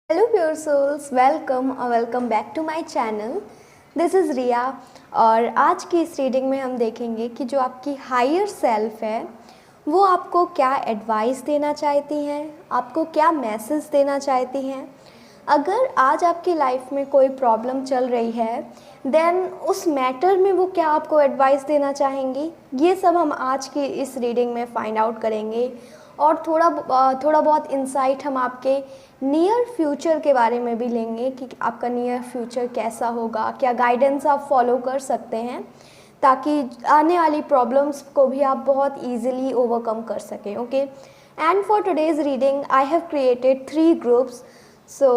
Hello pure souls, welcome or welcome back to my channel. This is रिया और आज की इस रीडिंग में हम देखेंगे कि जो आपकी हायर सेल्फ है वो आपको क्या एडवाइस देना चाहती हैं, आपको क्या मैसेज देना चाहती हैं। अगर आज आपकी लाइफ में कोई प्रॉब्लम चल रही है देन उस मैटर में वो क्या आपको एडवाइस देना चाहेंगी, ये सब हम आज की इस रीडिंग में फाइंड आउट करेंगे। और थोड़ा बहुत इंसाइट हम आपके नियर फ्यूचर के बारे में भी लेंगे कि आपका नियर फ्यूचर कैसा होगा, क्या गाइडेंस आप फॉलो कर सकते हैं ताकि आने वाली प्रॉब्लम्स को भी आप बहुत ईजिली ओवरकम कर सकें। Okay, and for today's reading I have created 3 groups. So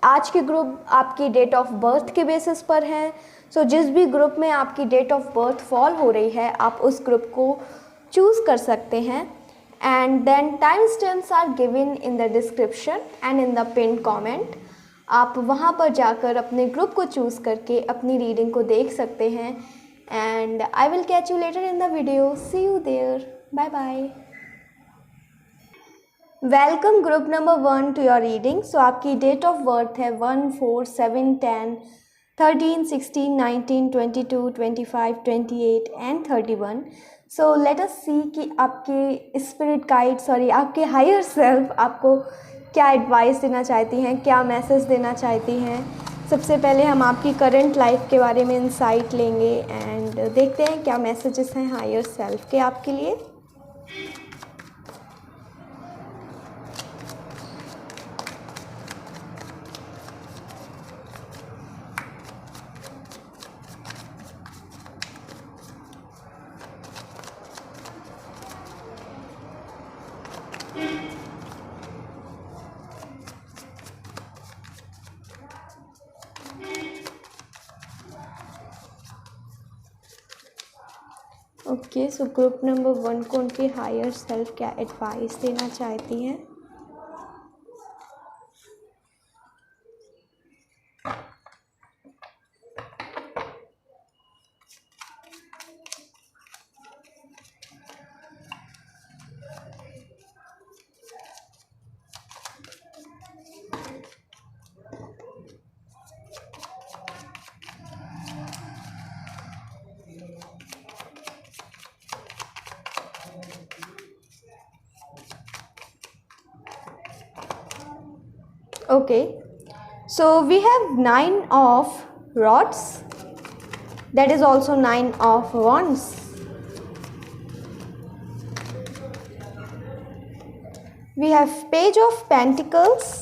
आज के ग्रुप आपकी डेट ऑफ बर्थ के बेसिस पर हैं। सो जिस भी ग्रुप में आपकी डेट ऑफ बर्थ फॉल हो रही है आप उस ग्रुप को चूज़ कर सकते हैं। And then timestamps are given in the description and in the pinned comment. आप वहाँ पर जाकर अपने ग्रुप को चूज़ करके अपनी रीडिंग को देख सकते हैं। And I will catch you later in the video. See you there. Bye bye. Welcome group number 1 to your reading. So आपकी डेट ऑफ बर्थ है 1, 4, 7, 10, 13, 16, 19, 22, 25, 28 and 31। So let us see कि आपके स्पिरिट गाइड आपके higher self आपको क्या advice देना चाहती हैं, क्या मैसेज देना चाहती हैं। सबसे पहले हम आपकी करंट लाइफ के बारे में इंसाइट लेंगे एंड देखते हैं क्या मैसेजेस हैं हायर सेल्फ के आपके लिए। ओके, सो ग्रुप नंबर 1 को उनके हायर सेल्फ क्या एडवाइस देना चाहती हैं। Okay, so we have 9 of rods, that is also 9 of wands. We have page of pentacles,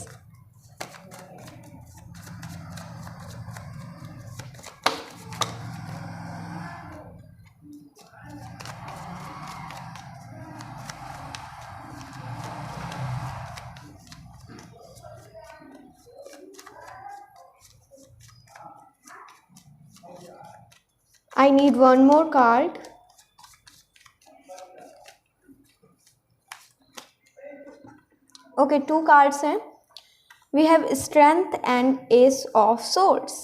I need one more card. Okay, 2 cards हैं. We have strength and ace of swords.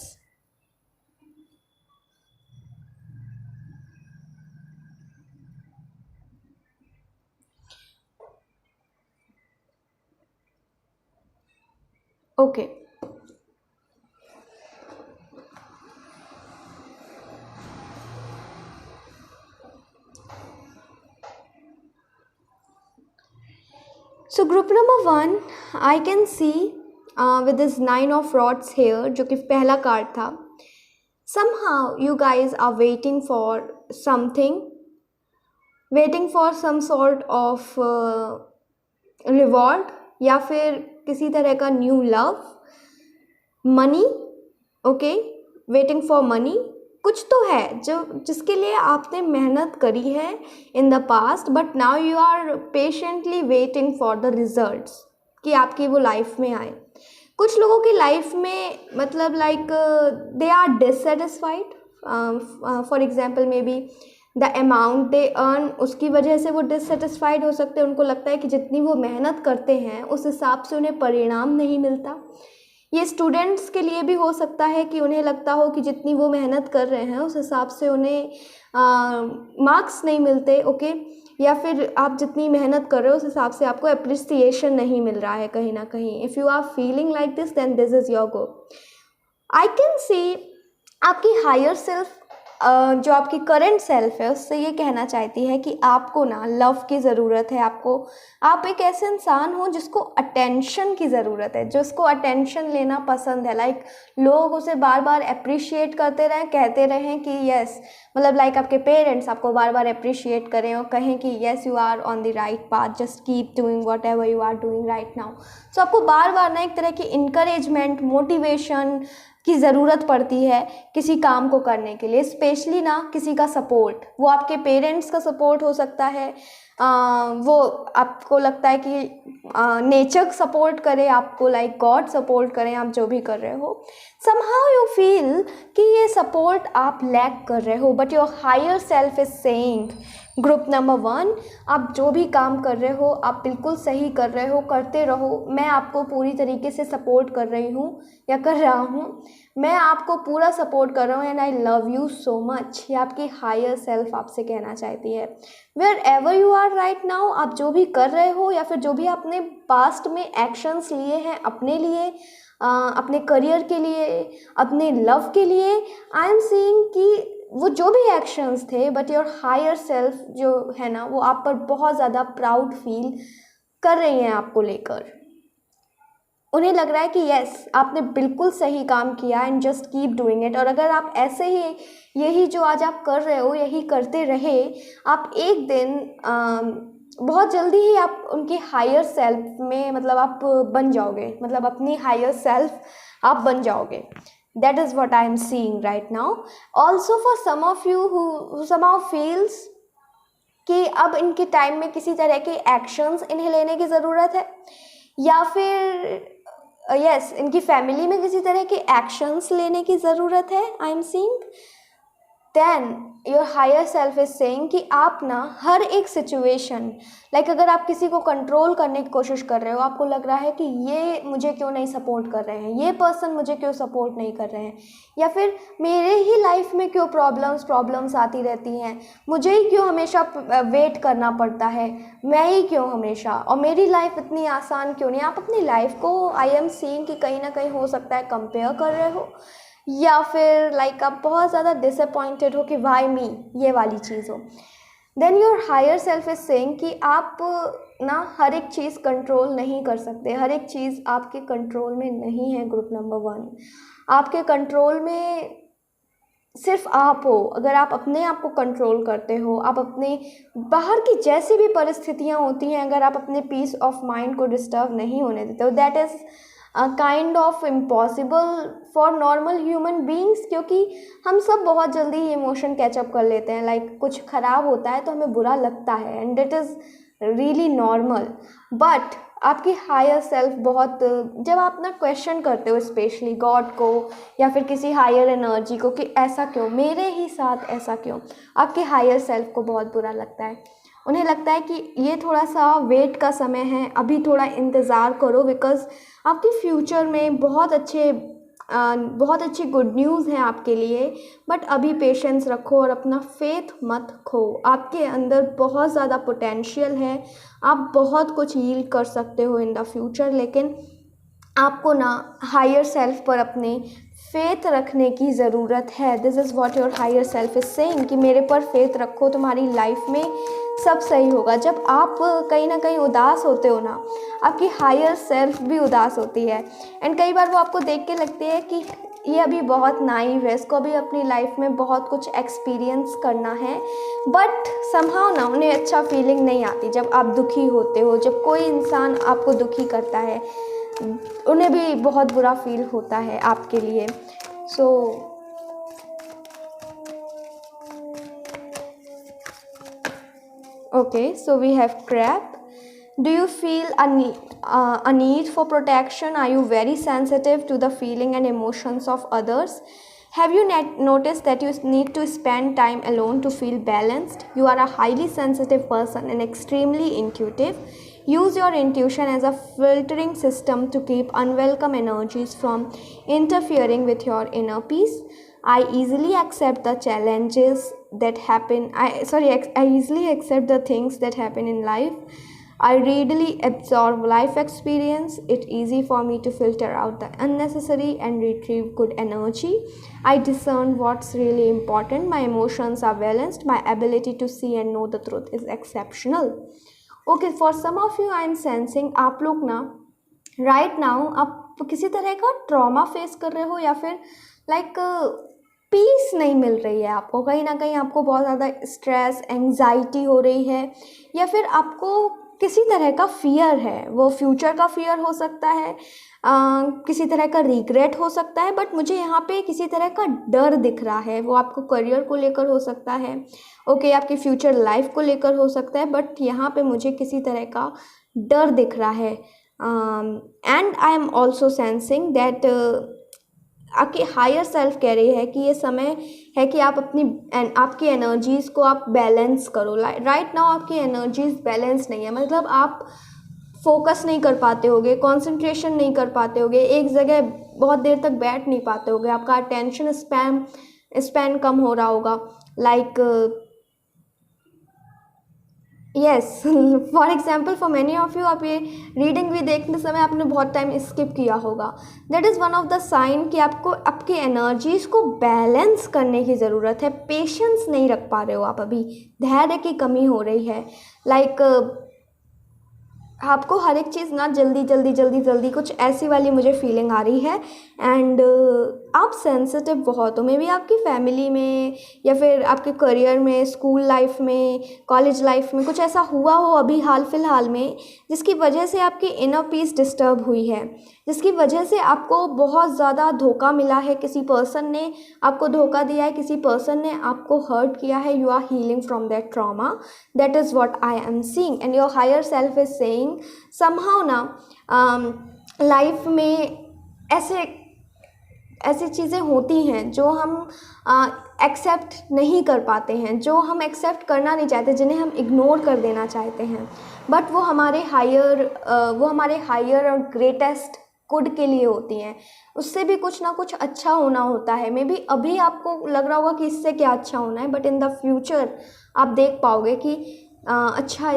Okay. So group number 1, I can see with this 9 of rods here, जो कि पहला card था. Somehow you guys are waiting for something, waiting for some sort of reward या फिर किसी तरह का new love, money. Okay, waiting for money. कुछ तो है जो जिसके लिए आपने मेहनत करी है in the past, but now you are patiently waiting for the results कि आपकी वो लाइफ में आए. कुछ लोगों की लाइफ में मतलब like they are dissatisfied. For example maybe the amount they earn, उसकी वजह से वो डिससेटिस्फाइड हो सकते हैं. उनको लगता है कि जितनी वो मेहनत करते हैं उस हिसाब से उन्हें परिणाम नहीं मिलता. ये स्टूडेंट्स के लिए भी हो सकता है कि उन्हें लगता हो कि जितनी वो मेहनत कर रहे हैं उस हिसाब से उन्हें मार्क्स नहीं मिलते. ओके, या फिर आप जितनी मेहनत कर रहे हो उस हिसाब से आपको अप्रिसिएशन नहीं मिल रहा है कहीं ना कहीं। If you are feeling like this then this is your go. I can see आपकी हायर सेल्फ जो आपकी करंट सेल्फ है उससे ये कहना चाहती है कि आपको ना लव की ज़रूरत है। आपको, आप एक ऐसे इंसान हो जिसको अटेंशन की ज़रूरत है, जिसको अटेंशन लेना पसंद है। लाइक लोग उसे बार बार अप्रिशिएट करते रहें, कहते रहें कि यस, मतलब लाइक आपके पेरेंट्स आपको बार बार अप्रिशिएट करें और कहें कि yes you are on the right path, just keep doing whatever you are doing right now. So आपको बार बार ना एक तरह की इंकरेजमेंट, मोटिवेशन की ज़रूरत पड़ती है किसी काम को करने के लिए, स्पेशली ना किसी का सपोर्ट। वो आपके पेरेंट्स का सपोर्ट हो सकता है, वो आपको लगता है कि नेचर सपोर्ट करे आपको, लाइक गॉड सपोर्ट करें, आप जो भी कर रहे हो। समहाउ यू फील कि ये सपोर्ट आप लैक कर रहे हो, but your higher self is saying group number 1, आप जो भी काम कर रहे हो आप बिल्कुल सही कर रहे हो, करते रहो। मैं आपको पूरी तरीके से सपोर्ट कर रही हूँ या कर रहा हूँ, मैं आपको पूरा सपोर्ट कर रहा हूँ and I love you so much. ये आपकी हायर सेल्फ आपसे कहना चाहती है। Wherever you are right now, आप जो भी कर रहे हो या फिर जो भी आपने पास्ट में एक्शंस लिए हैं अपने लिए, अपने करियर के लिए, अपने लव के लिए, आई एम सीइंग कि वो जो भी एक्शंस थे, बट योर हायर सेल्फ जो है ना वो आप पर बहुत ज़्यादा प्राउड फील कर रही हैं आपको लेकर। उन्हें लग रहा है कि यस आपने बिल्कुल सही काम किया and just keep doing it. और अगर आप ऐसे ही यही जो आज आप कर रहे हो यही करते रहे, आप एक दिन बहुत जल्दी ही आप उनकी हायर सेल्फ में, मतलब आप बन जाओगे, मतलब अपनी हायर सेल्फ आप बन जाओगे। That is what I am seeing right now. Also for some of you who somehow feels कि अब इनके टाइम में किसी तरह के एक्शंस इन्हें लेने की ज़रूरत है, या फिर यस इनकी फैमिली में किसी तरह के एक्शंस लेने की ज़रूरत है, I am seeing. Then your higher self is saying कि आप ना हर एक सिचुएशन, लाइक अगर आप किसी को कंट्रोल करने की कोशिश कर रहे हो, आपको लग रहा है कि ये मुझे क्यों नहीं सपोर्ट कर रहे हैं, ये पर्सन मुझे क्यों सपोर्ट नहीं कर रहे हैं, या फिर मेरे ही लाइफ में क्यों प्रॉब्लम्स आती रहती हैं, मुझे ही क्यों हमेशा वेट करना पड़ता है, मैं ही क्यों हमेशा, और मेरी लाइफ इतनी आसान क्यों नहीं। आप अपनी लाइफ को, आई एम सीइंग कि कहीं ना कहीं हो सकता है कंपेयर कर रहे हो, या फिर लाइक आप बहुत ज़्यादा डिसअपॉइंटेड हो कि वाई मी, ये वाली चीज़ हो। Then your higher self is saying कि आप ना हर एक चीज़ कंट्रोल नहीं कर सकते, हर एक चीज़ आपके कंट्रोल में नहीं है। ग्रुप नंबर 1, आपके कंट्रोल में सिर्फ आप हो। अगर आप अपने आप को कंट्रोल करते हो, आप अपने बाहर की जैसी भी परिस्थितियाँ होती हैं, अगर आप अपने पीस ऑफ माइंड को डिस्टर्ब नहीं होने देते हो, that is kind of impossible for normal human beings, क्योंकि हम सब बहुत जल्दी ही इमोशन कैचअप कर लेते हैं। लाइक कुछ ख़राब होता है तो हमें बुरा लगता है and it is really normal. But आपकी हायर सेल्फ बहुत, जब आप ना क्वेश्चन करते हो स्पेशली गॉड को या फिर किसी हायर एनर्जी को कि ऐसा क्यों, मेरे ही साथ ऐसा क्यों, आपके हायर सेल्फ को बहुत बुरा लगता है। उन्हें लगता है कि ये थोड़ा सा वेट का समय है, अभी थोड़ा इंतज़ार करो, बिकॉज़ आपके फ्यूचर में बहुत अच्छी गुड न्यूज़ है आपके लिए। बट अभी पेशेंस रखो और अपना फेथ मत खो। आपके अंदर बहुत ज़्यादा पोटेंशियल है, आप बहुत कुछ यील्ड कर सकते हो इन द फ्यूचर, लेकिन आपको ना हायर सेल्फ पर अपने फेथ रखने की ज़रूरत है। This is what your higher self is saying कि मेरे पर फेथ रखो, तुम्हारी लाइफ में सब सही होगा। जब आप कहीं ना कहीं उदास होते हो ना, आपकी हायर सेल्फ भी उदास होती है एंड कई बार वो आपको देख के लगती है कि ये अभी बहुत नाइव है, इसको अभी अपनी लाइफ में बहुत कुछ एक्सपीरियंस करना है। बट समहाउ ना उन्हें अच्छा फीलिंग नहीं आती जब आप दुखी होते हो। जब कोई इंसान आपको दुखी करता है उन्हें भी बहुत बुरा फील होता है आपके लिए। सो okay, so we have crab. Do you feel a need for protection? Are you very sensitive to the feeling and emotions of others? Have you noticed that you need to spend time alone to feel balanced? You are a highly sensitive person and extremely intuitive. Use your intuition as a filtering system to keep unwelcome energies from interfering with your inner peace. I easily accept the challenges that happen. I easily accept the things that happen in life. I readily absorb life experience. It's easy for me to filter out the unnecessary and retrieve good energy. I discern what's really important. My emotions are balanced. My ability to see and know the truth is exceptional. Okay, for some of you I am sensing आप लोग ना right now आप किसी तरह का trauma face कर रहे हो, या फिर लाइक पीस नहीं मिल रही है आपको, कहीं ना कहीं आपको बहुत ज़्यादा स्ट्रेस एंजाइटी हो रही है, या फिर आपको किसी तरह का फियर है, वो फ्यूचर का फियर हो सकता है, किसी तरह का रिग्रेट हो सकता है, बट मुझे यहाँ पे किसी तरह का डर दिख रहा है। वो आपको करियर को लेकर हो सकता है, ओके, आपकी फ्यूचर लाइफ को लेकर हो सकता है, बट यहाँ पे मुझे किसी तरह का डर दिख रहा है। And I am also sensing that आपकी हायर सेल्फ कह रही है कि ये समय है कि आप आपकी एनर्जीज़ को आप बैलेंस करो। राइट नाउ आपकी एनर्जीज़ बैलेंस नहीं है, मतलब आप फोकस नहीं कर पाते होगे, कंसंट्रेशन नहीं कर पाते होगे, एक जगह बहुत देर तक बैठ नहीं पाते होगे, आपका अटेंशन स्पैन कम हो रहा होगा, like yes for example for many of you, आप ये रीडिंग भी देखते समय आपने बहुत टाइम स्किप किया होगा। That is one of the sign कि आपको आपकी एनर्जीज़ को बैलेंस करने की ज़रूरत है। पेशेंस नहीं रख पा रहे हो आप, अभी धैर्य की कमी हो रही है। लाइक आपको हर एक चीज़ ना जल्दी कुछ ऐसी वाली मुझे फीलिंग आ रही है। एंड आप सेंसिटिव बहुत हो, मे बी आपकी फैमिली में या फिर आपके करियर में, स्कूल लाइफ में, कॉलेज लाइफ में कुछ ऐसा हुआ हो अभी हाल फिलहाल में, जिसकी वजह से आपकी इनर पीस डिस्टर्ब हुई है, जिसकी वजह से आपको बहुत ज़्यादा धोखा मिला है, किसी पर्सन ने आपको धोखा दिया है, किसी पर्सन ने आपको हर्ट किया है। You are healing from that trauma, that is what I am seeing and your higher self is saying somehow ना लाइफ में ऐसी चीज़ें होती हैं जो हम एक्सेप्ट नहीं कर पाते हैं, जो हम एक्सेप्ट करना नहीं चाहते, जिन्हें हम इग्नोर कर देना चाहते हैं, बट वो हमारे हायर और ग्रेटेस्ट गुड के लिए होती हैं। उससे भी कुछ ना कुछ अच्छा होना होता है। मे बी अभी आपको लग रहा होगा कि इससे क्या अच्छा होना है, बट इन द फ्यूचर आप देख पाओगे कि अच्छा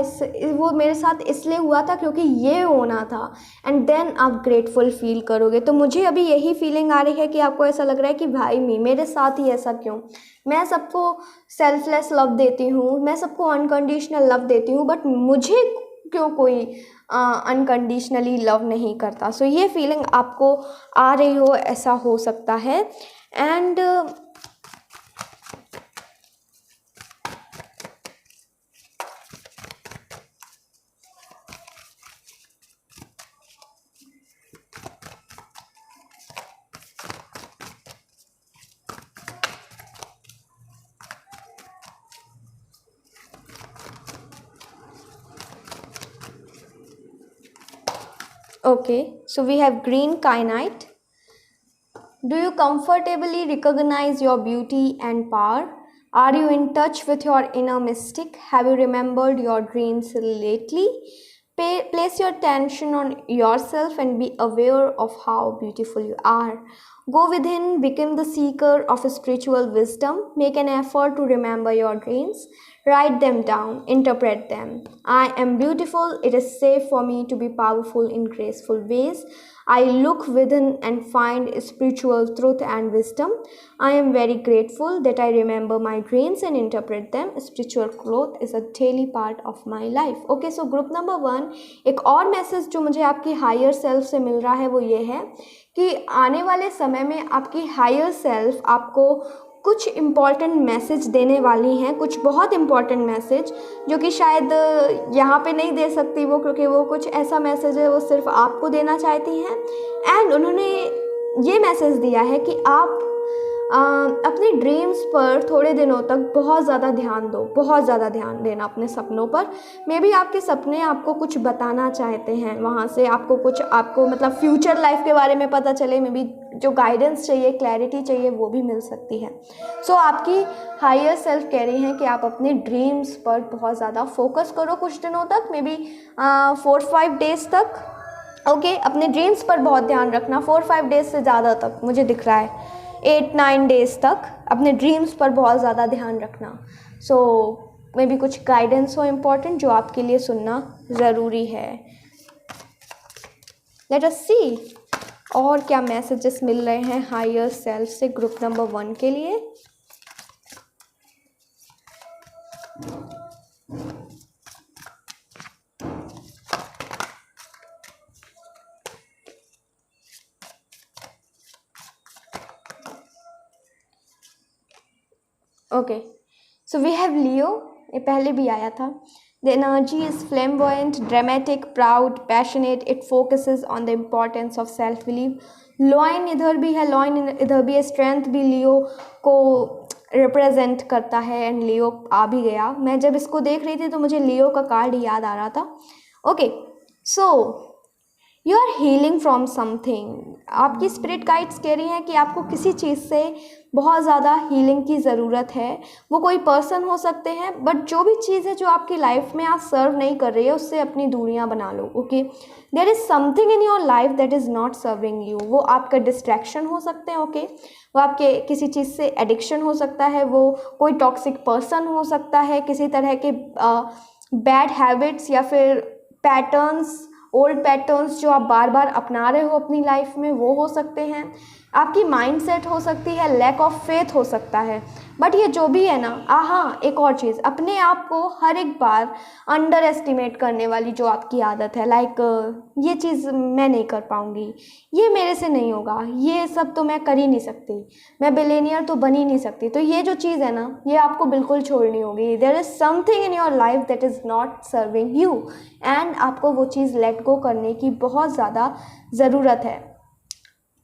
वो मेरे साथ इसलिए हुआ था क्योंकि ये होना था, एंड देन आप ग्रेटफुल फील करोगे। तो मुझे अभी यही फीलिंग आ रही है कि आपको ऐसा लग रहा है कि भाई मेरे साथ ही ऐसा क्यों, मैं सबको सेल्फलेस लव देती हूँ, मैं सबको अनकंडीशनल लव देती हूँ, बट मुझे क्यों कोई अनकंडीशनली लव नहीं करता। सो ये फीलिंग आपको आ रही हो, ऐसा हो सकता है। And okay, so we have green kyanite. Do you comfortably recognize your beauty and power? Are you in touch with your inner mystic? Have you remembered your dreams lately? Place your attention on yourself and be aware of how beautiful you are. Go within, become the seeker of spiritual wisdom. Make an effort to remember your dreams. Write them down, interpret them. I am beautiful. It is safe for me to be powerful in graceful ways. I look within and find spiritual truth and wisdom. I am very grateful that I remember my dreams and interpret them. Spiritual growth is a daily part of my life. Okay, so group number 1, एक और message जो मुझे आपकी higher self से मिल रहा है वो ये है कि आने वाले समय में आपकी हायर सेल्फ आपको कुछ इम्पॉर्टेंट मैसेज देने वाली हैं, कुछ बहुत इम्पॉर्टेंट मैसेज जो कि शायद यहाँ पे नहीं दे सकती वो, क्योंकि वो कुछ ऐसा मैसेज है वो सिर्फ आपको देना चाहती हैं। एंड उन्होंने ये मैसेज दिया है कि आप अपने ड्रीम्स पर थोड़े दिनों तक बहुत ज़्यादा ध्यान दो, बहुत ज़्यादा ध्यान देना अपने सपनों पर। मे बी आपके सपने आपको कुछ बताना चाहते हैं, वहाँ से आपको मतलब फ्यूचर लाइफ के बारे में पता चले, मे बी जो गाइडेंस चाहिए, क्लैरिटी चाहिए, वो भी मिल सकती है। सो आपकी हायर सेल्फ कह रही हैं कि आप अपने ड्रीम्स पर बहुत ज़्यादा फोकस करो कुछ दिनों तक, मे बी 4-5 डेज़ तक। ओके, अपने ड्रीम्स पर बहुत ध्यान रखना, 4-5 डेज़ से ज़्यादा तक मुझे दिख रहा है। 8-9 डेज तक अपने ड्रीम्स पर बहुत ज़्यादा ध्यान रखना। सो मे बी कुछ गाइडेंस हो इम्पॉर्टेंट जो आपके लिए सुनना ज़रूरी है। लेट अस सी और क्या मैसेजेस मिल रहे हैं हायर सेल्फ से ग्रुप नंबर 1 के लिए। Okay, so we have Leo, ये पहले भी आया था। The energy is flamboyant, dramatic, proud, passionate, it focuses on the importance of self believe. Lion इधर भी है, लॉइन इधर भी है, स्ट्रेंथ भी लियो को रिप्रेजेंट करता है एंड लियो आ भी गया। मैं जब इसको देख रही थी तो मुझे लियो का कार्ड याद आ रहा था। Okay, so you are healing from something. आपकी स्पिरिट गाइड्स कह रही हैं कि आपको किसी चीज़ से बहुत ज़्यादा हीलिंग की ज़रूरत है। वो कोई पर्सन हो सकते हैं, बट जो भी चीज़ है जो आपकी लाइफ में आज सर्व नहीं कर रही है उससे अपनी दूरियां बना लो। Okay, there is something in your life that is not serving you. वो आपका डिस्ट्रैक्शन हो सकते हैं। ओके, वो आपके किसी चीज़ से एडिक्शन हो सकता है, वो कोई टॉक्सिक पर्सन हो सकता है, किसी तरह के बैड हैबिट्स या फिर पैटर्न्स, ओल्ड पैटर्न्स जो आप बार बार अपना रहे हो अपनी लाइफ में, वो हो सकते हैं। आपकी माइंडसेट हो सकती है, लैक ऑफ फेथ हो सकता है। बट ये जो भी है ना, हाँ एक और चीज़, अपने आप को हर एक बार अंडर एस्टिमेट करने वाली जो आपकी आदत है, लाइक ये चीज़ मैं नहीं कर पाऊँगी, ये मेरे से नहीं होगा, ये सब तो मैं कर ही नहीं सकती, मैं बिलियनियर तो बन ही नहीं सकती। तो ये जो चीज़ है ना, ये आपको बिल्कुल छोड़नी होगी। There is something in your life that is not serving you and आपको वो चीज़ लेट गो करने की बहुत ज़्यादा ज़रूरत है।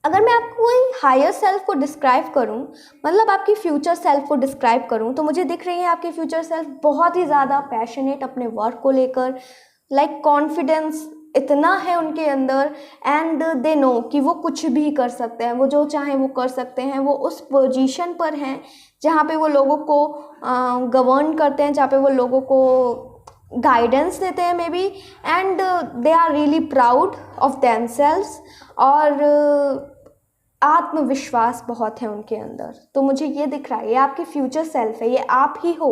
अगर मैं आपको कोई हायर सेल्फ को डिस्क्राइब करूं, मतलब आपकी फ्यूचर सेल्फ को डिस्क्राइब करूं, तो मुझे दिख रही है आपकी फ्यूचर सेल्फ बहुत ही ज़्यादा पैशनेट अपने वर्क को लेकर, लाइक कॉन्फिडेंस इतना है उनके अंदर एंड दे नो कि वो कुछ भी कर सकते हैं, वो जो चाहें वो कर सकते हैं। वो उस पोजीशन पर हैं जहाँ पे वो लोगों को गवर्न करते हैं, जहाँ पे वो लोगों को गाइडेंस देते हैं maybe, and they are really proud of themselves और आत्मविश्वास बहुत है उनके अंदर। तो मुझे ये दिख रहा है ये आपकी फ्यूचर सेल्फ है, ये आप ही हो।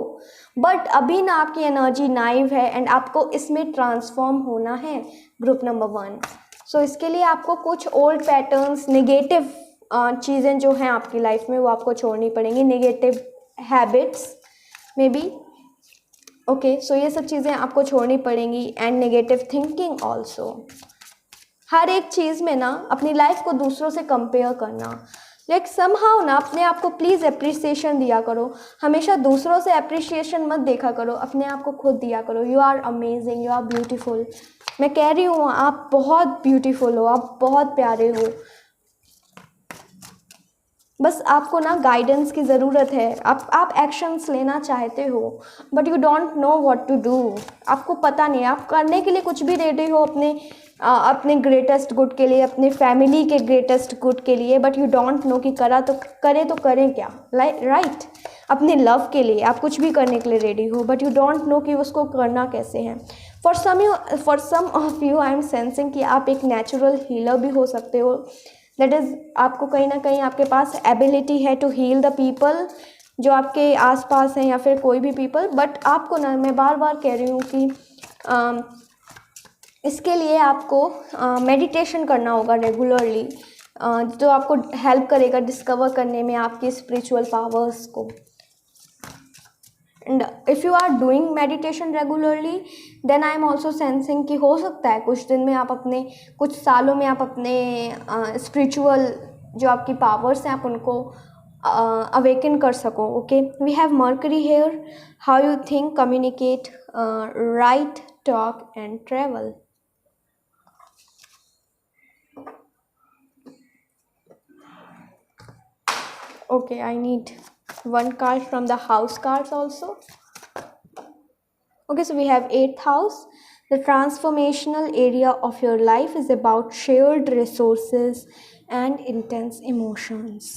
बट अभी ना आपकी एनर्जी नाइव है एंड आपको इसमें ट्रांसफॉर्म होना है ग्रुप नंबर 1। सो इसके लिए आपको कुछ ओल्ड पैटर्न्स, नेगेटिव चीज़ें जो हैं आपकी लाइफ में वो आपको छोड़नी पड़ेंगी, negative habits maybe. Okay, so ये सब चीज़ें आपको छोड़नी पड़ेंगी एंड नेगेटिव थिंकिंग ऑल्सो। हर एक चीज़ में ना अपनी लाइफ को दूसरों से कंपेयर करना, लाइक समहाउ ना अपने आप को प्लीज़ अप्रिसिएशन दिया करो। हमेशा दूसरों से अप्रिसिएशन मत देखा करो, अपने आप को खुद दिया करो। You are amazing, you are beautiful. मैं कह रही हूँ आप बहुत ब्यूटीफुल हो, आप बहुत प्यारे हो। बस आपको ना गाइडेंस की ज़रूरत है। आप एक्शंस लेना चाहते हो but you don't know what to do. आपको पता नहीं, आप करने के लिए कुछ भी रेडी हो अपने ग्रेटेस्ट गुड के लिए, अपने फैमिली के ग्रेटेस्ट गुड के लिए, बट यू डोंट नो कि करें क्या, राइट। अपने लव के लिए आप कुछ भी करने के लिए रेडी हो बट यू डोंट नो कि उसको करना कैसे है। For some of you I am sensing कि आप एक नेचुरल हीलर भी हो सकते हो। दैट इज़ आपको कहीं ना कहीं आपके पास एबिलिटी है टू हील द पीपल जो आपके आसपास हैं या फिर कोई भी पीपल। बट आपको ना, मैं बार बार कह रही हूँ कि इसके लिए आपको मेडिटेशन करना होगा रेगुलरली, जो आपको हेल्प करेगा डिस्कवर करने में आपकी स्पिरिचुअल पावर्स को। And if you are doing meditation regularly then I am also sensing कि हो सकता है कुछ दिन में कुछ सालों में आप अपने स्पिरिचुअल जो आपकी पावर्स हैं आप उनको अवेकन कर सको। Okay, we have Mercury here, how you think, communicate, right, talk and travel. Okay, I need one card from the house cards also. Okay, so we have 8th house. The transformational area of your life is about shared resources and intense emotions.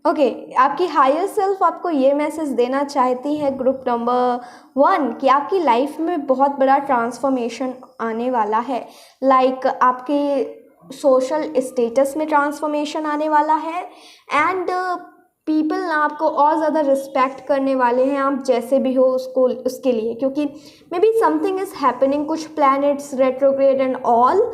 Okay, आपकी higher self आपको ये message देना चाहती है group number 1 कि आपकी life में बहुत बड़ा ट्रांसफॉर्मेशन आने वाला है। लाइक आपके सोशल स्टेटस में ट्रांसफॉर्मेशन आने वाला है एंड पीपल ना आपको और ज़्यादा रिस्पेक्ट करने वाले हैं, आप जैसे भी हो उसको उसके लिए, क्योंकि may be something is happening, कुछ प्लैनेट्स रेट्रोग्रेड एंड ऑल,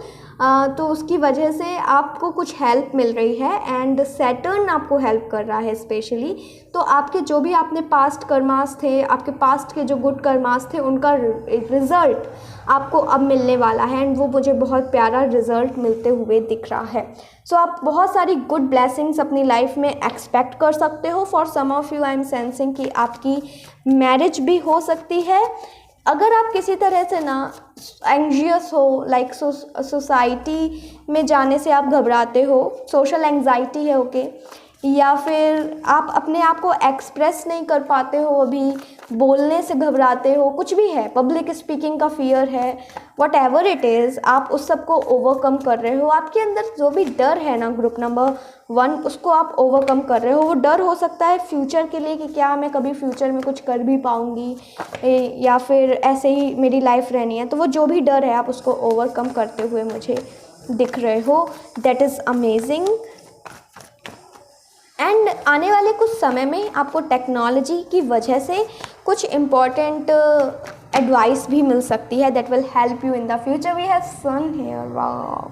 तो उसकी वजह से आपको कुछ हेल्प मिल रही है एंड सैटर्न आपको हेल्प कर रहा है स्पेशली। तो आपके जो भी आपने पास्ट कर्मास थे, आपके पास्ट के जो गुड कर्मास थे, उनका रिज़ल्ट आपको अब मिलने वाला है एंड वो मुझे बहुत प्यारा रिज़ल्ट मिलते हुए दिख रहा है। सो आप बहुत सारी गुड ब्लेसिंग्स अपनी लाइफ में एक्सपेक्ट कर सकते हो। For some of you I am sensing कि आपकी मैरिज भी हो सकती है। अगर आप किसी तरह से ना एंग्जियस हो, लाइक सोसाइटी में जाने से आप घबराते हो, सोशल एंग्जाइटी है, ओके, या फिर आप अपने आप को एक्सप्रेस नहीं कर पाते हो, अभी बोलने से घबराते हो, कुछ भी है, पब्लिक स्पीकिंग का फियर है, वट एवर इट इज़, आप उस सब को ओवरकम कर रहे हो। आपके अंदर जो भी डर है ना ग्रुप नंबर 1, उसको आप ओवरकम कर रहे हो। वो डर हो सकता है फ्यूचर के लिए कि क्या मैं कभी फ्यूचर में कुछ कर भी पाऊँगी या फिर ऐसे ही मेरी लाइफ रहनी है। तो वो जो भी डर है आप उसको ओवरकम करते हुए मुझे दिख रहे हो। That is amazing. एंड आने वाले कुछ समय में आपको टेक्नोलॉजी की वजह से कुछ इम्पॉर्टेंट एडवाइस भी मिल सकती है that will help you in the future. We have sun here, wow.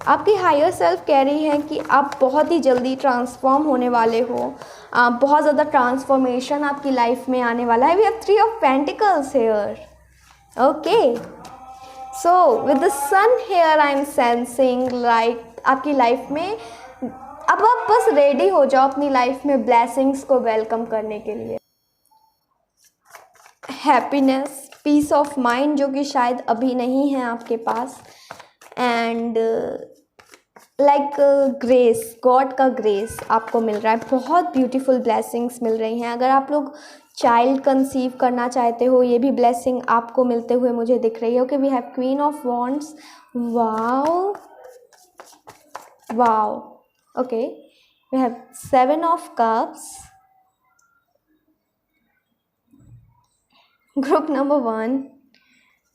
आपकी हायर सेल्फ कह रही है कि आप बहुत ही जल्दी ट्रांसफॉर्म होने वाले हो, बहुत ज़्यादा ट्रांसफॉर्मेशन आपकी लाइफ में आने वाला है। We have 3 of pentacles here, okay. So with the sun here I am sensing like आपकी लाइफ में अब आप बस रेडी हो जाओ अपनी लाइफ में ब्लेसिंग्स को वेलकम करने के लिए। हैप्पीनेस, पीस ऑफ माइंड जो कि शायद अभी नहीं है आपके पास, एंड लाइक ग्रेस, गॉड का ग्रेस आपको मिल रहा है। बहुत ब्यूटीफुल ब्लेसिंग्स मिल रही हैं। अगर आप लोग चाइल्ड कंसीव करना चाहते हो, ये भी ब्लेसिंग आपको मिलते हुए मुझे दिख रही है। Okay, we have queen of wands, wow wow, okay, we have 7 of cups, group number 1,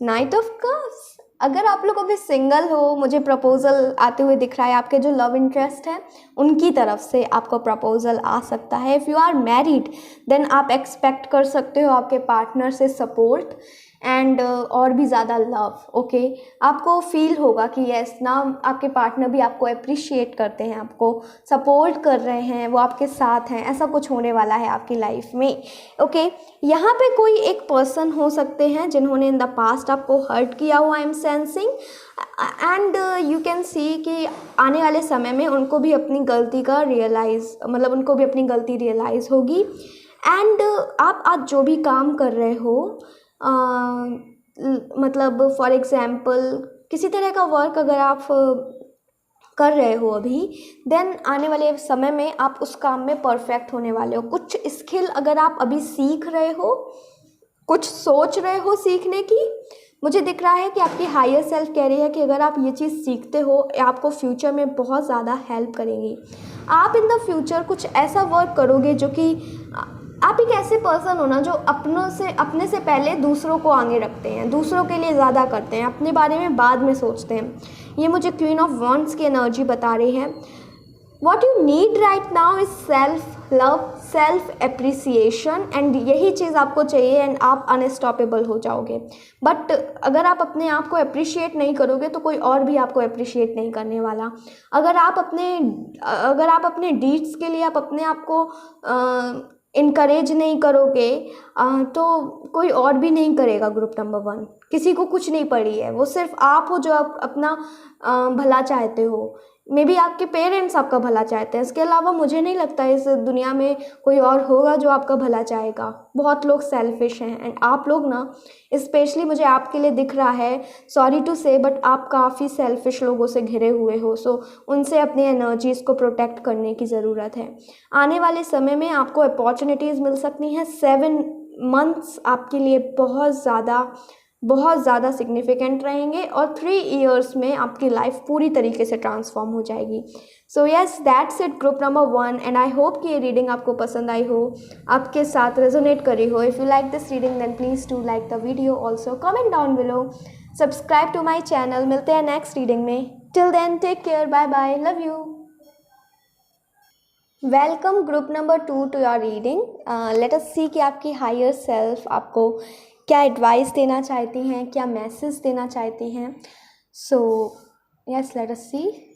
knight of cups। अगर आप लोग अभी सिंगल हो, मुझे प्रपोजल आते हुए दिख रहा है, आपके जो लव इंटरेस्ट हैं उनकी तरफ से आपको प्रपोजल आ सकता है। If you are married then आप एक्सपेक्ट कर सकते हो आपके पार्टनर से सपोर्ट एंड और भी ज़्यादा लव, ओके। आपको फील होगा कि यस ना, आपके पार्टनर भी आपको अप्रिशिएट करते हैं, आपको सपोर्ट कर रहे हैं, वो आपके साथ हैं, ऐसा कुछ होने वाला है आपकी लाइफ में, ओके। यहाँ पे कोई एक पर्सन हो सकते हैं जिन्होंने इन द पास्ट आपको हर्ट किया हुआ, आई am sensing, and you can see कि आने वाले समय में उनको भी अपनी गलती का उनको भी अपनी गलती रियलाइज़ होगी। एंड आप आज जो भी काम कर रहे हो, मतलब फॉर एग्ज़ाम्पल किसी तरह का वर्क अगर आप कर रहे हो अभी, देन आने वाले समय में आप उस काम में परफेक्ट होने वाले हो। कुछ स्किल अगर आप अभी सीख रहे हो, कुछ सोच रहे हो सीखने की, मुझे दिख रहा है कि आपकी हायर सेल्फ कह रही है कि अगर आप ये चीज़ सीखते हो आपको फ्यूचर में बहुत ज़्यादा हेल्प करेंगी। आप इन द फ्यूचर कुछ ऐसा वर्क करोगे जो कि आप एक ऐसे पर्सन हो ना जो अपने से पहले दूसरों को आगे रखते हैं, दूसरों के लिए ज़्यादा करते हैं, अपने बारे में बाद में सोचते हैं। ये मुझे क्वीन ऑफ वॉन्ड्स की एनर्जी बता रही है। What you need right now is self love, self appreciation, and यही चीज़ आपको चाहिए एंड आप अनस्टॉपेबल हो जाओगे। बट अगर आप अपने आप को अप्रिशिएट नहीं करोगे तो कोई और भी आपको अप्रिशिएट नहीं करने वाला। अगर आप अपने डीड्स के लिए आप अपने आप को इनकरेज नहीं करोगे तो कोई और भी नहीं करेगा। ग्रुप नंबर 1, किसी को कुछ नहीं पड़ी है, वो सिर्फ आप हो जो आप अपना भला चाहते हो। मे बी आपके पेरेंट्स आपका भला चाहते हैं, इसके अलावा मुझे नहीं लगता इस दुनिया में कोई और होगा जो आपका भला चाहेगा। बहुत लोग सेल्फिश हैं एंड आप लोग ना, स्पेशली मुझे आपके लिए दिख रहा है, सॉरी टू से बट आप काफ़ी सेल्फिश लोगों से घिरे हुए हो। सो उनसे अपनी एनर्जीज़ को प्रोटेक्ट करने की ज़रूरत है। आने वाले समय में आपको अपॉर्चुनिटीज़ मिल सकती हैं। 7 मंथ्स आपके लिए बहुत ज़्यादा सिग्निफिकेंट रहेंगे और 3 इयर्स में आपकी लाइफ पूरी तरीके से ट्रांसफॉर्म हो जाएगी। So yes, that's it group number 1, and I hope कि ये रीडिंग आपको पसंद आई हो, आपके साथ रेजोनेट करी हो। If you like this reading then please do like the video, also comment down below subscribe to my channel. मिलते हैं नेक्स्ट रीडिंग में। Till then take care, bye bye, love you. Welcome group number 2 to your reading. Let us see कि आपकी higher self आपको क्या advice देना चाहती हैं, क्या मैसेज देना चाहती हैं। So yes, let us see.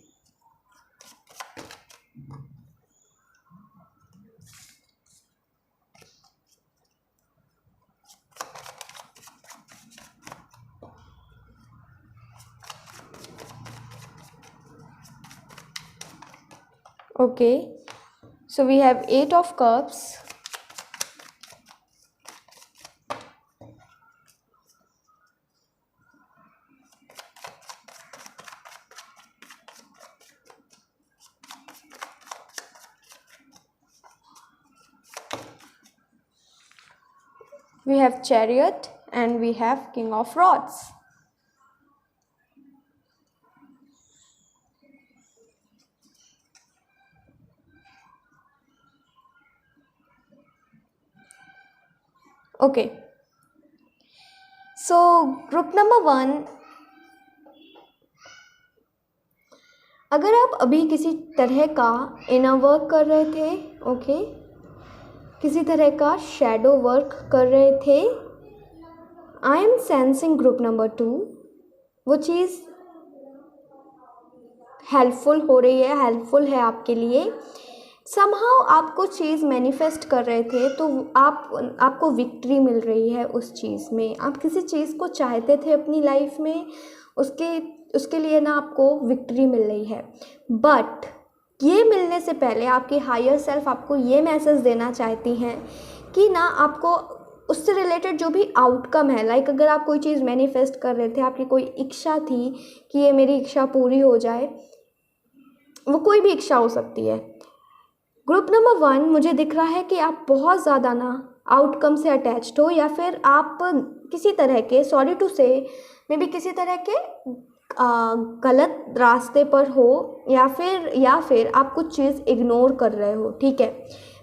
Okay, so we have 8 of cups, we have Chariot, and we have King of Rods. Okay, so group number 1, अगर आप अभी किसी तरह का इनर वर्क कर रहे थे, ओके, किसी तरह का शैडो वर्क कर रहे थे, आई एम सेंसिंग ग्रुप नंबर 2 वो चीज़ हेल्पफुल हो रही है, हेल्पफुल है आपके लिए। समहाउ आप कुछ चीज़ मैनिफेस्ट कर रहे थे, तो आपको विक्ट्री मिल रही है उस चीज़ में। आप किसी चीज़ को चाहते थे अपनी लाइफ में, उसके लिए ना आपको विक्ट्री मिल रही है। बट ये मिलने से पहले आपकी हायर सेल्फ आपको ये मैसेज देना चाहती हैं कि ना आपको उससे रिलेटेड जो भी आउटकम है, लाइक अगर आप कोई चीज़ मैनिफेस्ट कर रहे थे, आपकी कोई इच्छा थी कि ये मेरी इच्छा पूरी हो जाए, वो कोई भी इच्छा हो सकती है। ग्रुप नंबर 1 मुझे दिख रहा है कि आप बहुत ज़्यादा ना आउटकम से अटैच्ड हो, या फिर आप किसी तरह के, सॉरी टू से, मे बी किसी तरह के गलत रास्ते पर हो, या फिर आप कुछ चीज़ इग्नोर कर रहे हो, ठीक है।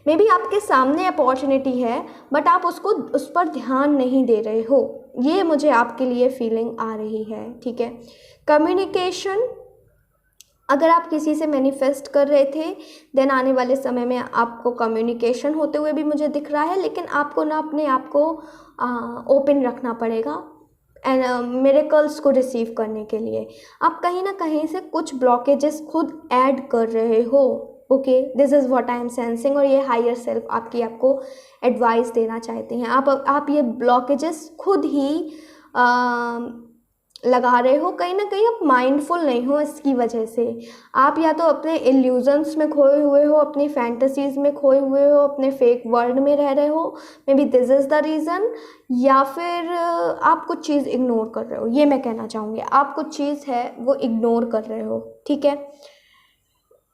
मे बी आपके सामने अपॉर्चुनिटी है, बट आप उस पर ध्यान नहीं दे रहे हो, ये मुझे आपके लिए फीलिंग आ रही है, ठीक है। कम्युनिकेशन, अगर आप किसी से मैनिफेस्ट कर रहे थे, देन आने वाले समय में आपको कम्युनिकेशन होते हुए भी मुझे दिख रहा है, लेकिन आपको ना अपने आप को ओपन रखना पड़ेगा एंड मिरेकल्स को रिसीव करने के लिए। आप कहीं ना कहीं से कुछ ब्लॉकेजेस खुद ऐड कर रहे हो, okay, this is what I am sensing. और ये हायर सेल्फ आपको एडवाइस देना चाहती हैं। आप ये ब्लॉकेजेस खुद ही लगा रहे हो, कहीं ना कहीं आप माइंडफुल नहीं हो इसकी वजह से। आप या तो अपने इल्यूजन्स में खोए हुए हो, अपनी फैंटेसीज़ में खोए हुए हो, अपने फेक वर्ल्ड में रह रहे हो, may be this is the reason, या फिर आप कुछ चीज़ इग्नोर कर रहे हो। ये मैं कहना चाहूँगी, आप कुछ चीज़ है वो इग्नोर कर रहे हो, ठीक है।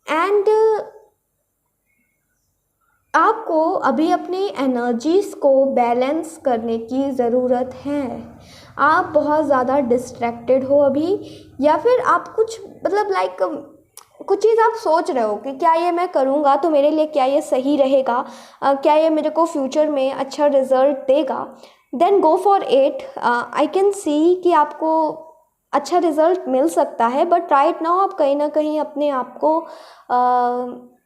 एंड आपको अभी अपनी एनर्जीज़ को बैलेंस करने की ज़रूरत है। आप बहुत ज़्यादा डिस्ट्रैक्टेड हो अभी, या फिर आप कुछ मतलब लाइक कुछ चीज़ आप सोच रहे हो कि क्या ये मैं करूँगा तो मेरे लिए क्या ये सही रहेगा, क्या ये मेरे को फ्यूचर में अच्छा रिज़ल्ट देगा, then go for it. I can see कि आपको अच्छा रिज़ल्ट मिल सकता है, बट राइट नाउ आप कहीं ना कहीं अपने आप को